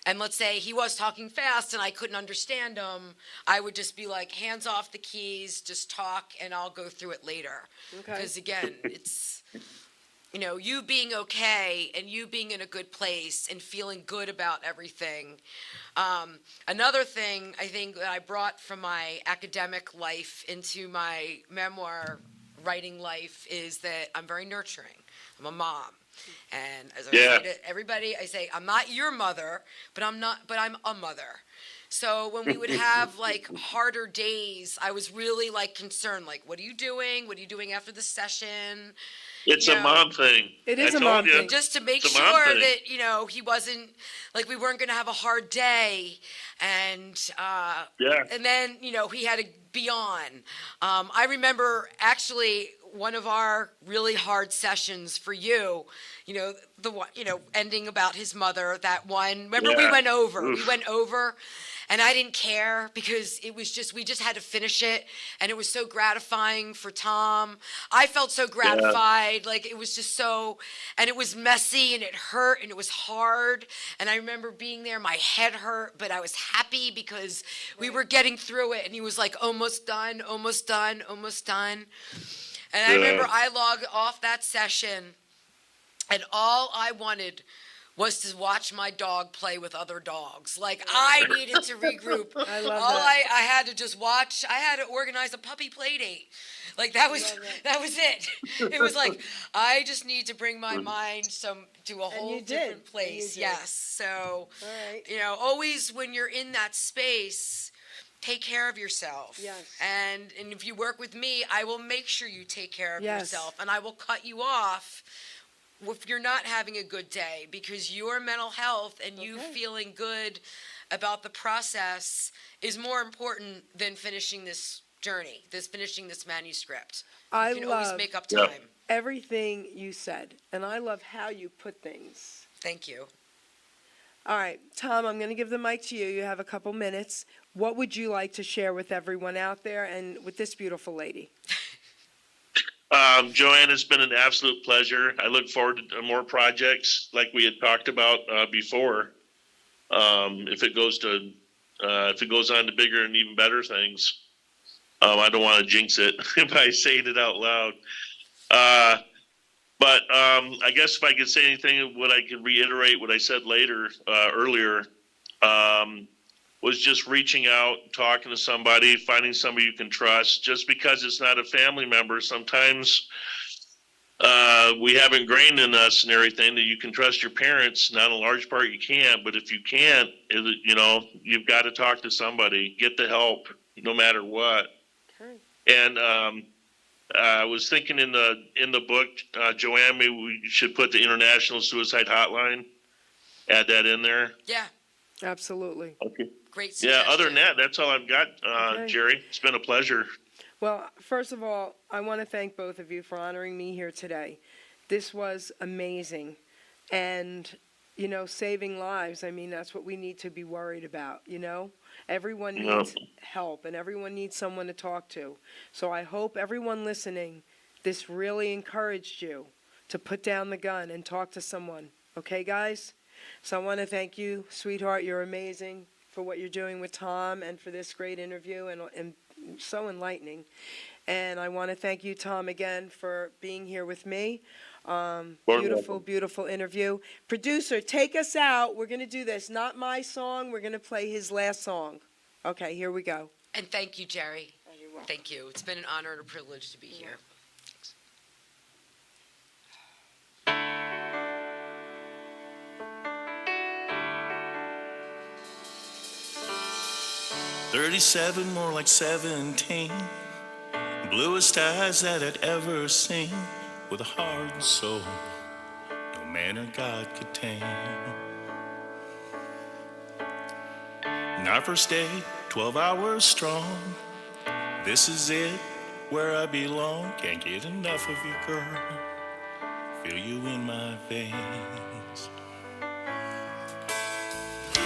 and let's say he was talking fast and I couldn't understand him, I would just be like, hands off the keys, just talk, and I'll go through it later. Okay. Because again, it's, you being okay and you being in a good place and feeling good about everything. Another thing I think that I brought from my academic life into my memoir writing life is that I'm very nurturing. I'm a mom. And as I Yeah. say to everybody, I say, I'm not your mother, but I'm a mother. So when we would have like harder days, I was really like concerned, like, what are you doing? What are you doing after the session? It's a mom thing. It is I a told mom you. thing. Just to make It's a mom sure thing. that, he wasn't, like, we weren't going to have a hard day. And, Yeah. and then, he had to be on. I remember actually one of our really hard sessions for you, the one, ending about his mother, that one. Remember we Yeah. went over. Oof. We went over. And I didn't care because we just had to finish it. And it was so gratifying for Tom. I felt so gratified. Like it was just and it was messy and it hurt and it was hard. And I remember being there, my head hurt, but I was happy because we were getting through it. And he was like, almost done, almost done, almost done. And I remember I logged off that session and all I wanted was to watch my dog play with other dogs. Like, I needed to regroup. I love All that. I had to just watch, I had to organize a puppy play date. Like, that was it. It was like, I just need to bring my mind to a whole you did. different And you place. did. Yes. So, All right. always when you're in that space, take care of yourself. Yes. And if you work with me, I will make sure you take care of Yes. yourself. And I will cut you off if you're not having a good day, because your mental health and you feeling good about the process is more important than finishing this journey, finishing this manuscript. I You can always love make up Yep. time. everything you said, and I love how you put things. Thank you. All right, Tom, I'm going to give the mic to you. You have a couple minutes. What would you like to share with everyone out there and with this beautiful lady? Joanne, it's been an absolute pleasure. I look forward to more projects like we had talked about before. If it goes on to bigger and even better things, I don't want to jinx it by saying it out loud. But I guess if I could say anything, what I could reiterate what I said earlier, was just reaching out, talking to somebody, finding somebody you can trust. Just because it's not a family member, sometimes we have ingrained in us and everything that you can trust your parents. Not in large part you can't, but if you can't, you've got to talk to somebody, get the help, no matter what. Okay. And I was thinking in the book, Joanne, maybe we should put the International Suicide Hotline, add that in there. Yeah. Absolutely. Okay. Great Yeah, suggestion. other than that, that's all I've got, Okay. Jerry. It's been a pleasure. Well, first of all, I want to thank both of you for honoring me here today. This was amazing. And, saving lives, I mean, that's what we need to be worried about, Everyone Yeah. needs help and everyone needs someone to talk to. So I hope everyone listening, this really encouraged you to put down the gun and talk to someone. Okay, guys? So I want to thank you, sweetheart. You're amazing for what you're doing with Tom and for this great interview and so enlightening. And I want to thank you, Tom, again for being here with me. Beautiful, beautiful interview. Producer, take us out. We're going to do this. Not my song. We're going to play his last song. Okay, here we go. And thank you, Jerry. You're welcome. Thank you. It's been an honor and a privilege to be here. 37, more like 17. Bluest eyes that I'd ever seen. With a heart and soul no man or God could tame. And our first day, 12 hours strong. This is it, where I belong. Can't get enough of you, girl. Feel you in my veins.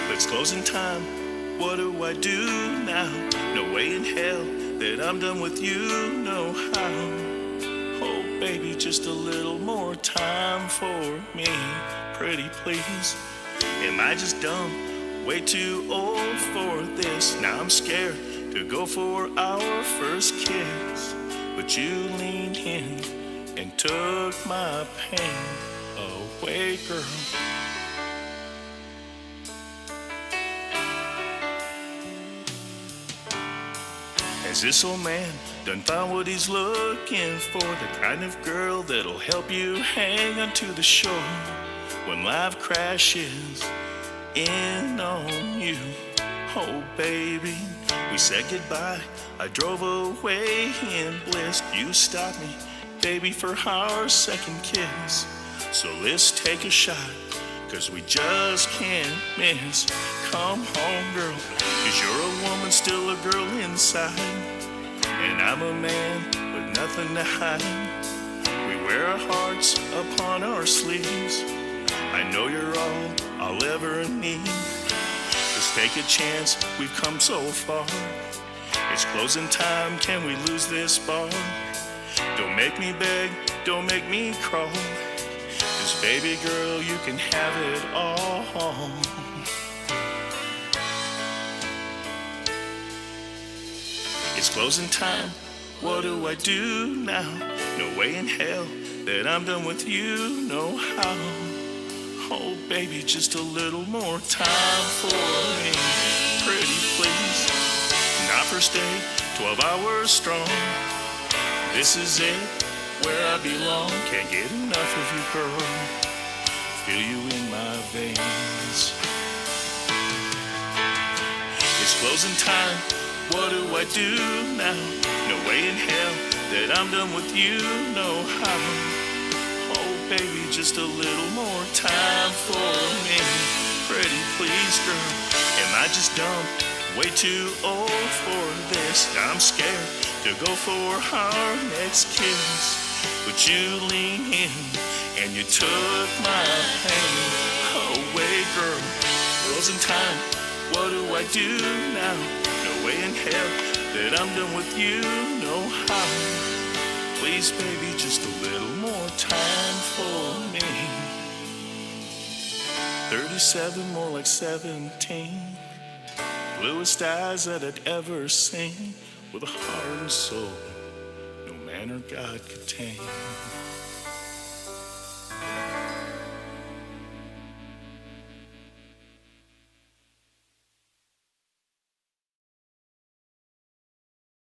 It's closing time. What do I do now? No way in hell that I'm done with you, know how. Oh, baby, just a little more time for me, pretty please. Am I just dumb, way too old for this? Now I'm scared to go for our first kiss, but you leaned in and took my pain away, girl. Has this old man done found what he's looking for? The kind of girl that'll help you hang onto the shore when life crashes in on you. Oh, baby, we said goodbye. I drove away in bliss. You stopped me, baby, for our second kiss. So let's take a shot, 'cause we just can't miss. Come home, girl, 'cause you're a woman, still a girl inside. And I'm a man with nothing to hide. We wear our hearts upon our sleeves. I know you're all I'll ever need. Let's take a chance, we've come so far. It's closing time, can we lose this bar? Don't make me beg, don't make me crawl. 'Cause baby girl, you can have it all. It's closing time, what do I do now? No way in hell that I'm done with you, no how. Oh baby, just a little more time for me, pretty please. Not first day, 12 hours strong. This is it, where I belong. Can't get enough of you, girl. Feel you in my veins. It's closing time, what do I do now? No way in hell that I'm done with you, no how. Oh baby, just a little more time for me, pretty please, girl. Am I just dumb, way too old for this? I'm scared to go for our next kiss, but you leaned in and you took my pain away, girl. Closing time, what do I do now? No way in hell that I'm done with you, no how. Please, baby, just a little more time for me. 37, more like 17. Bluest eyes that I'd ever seen, with a heart and soul no man or God could tame.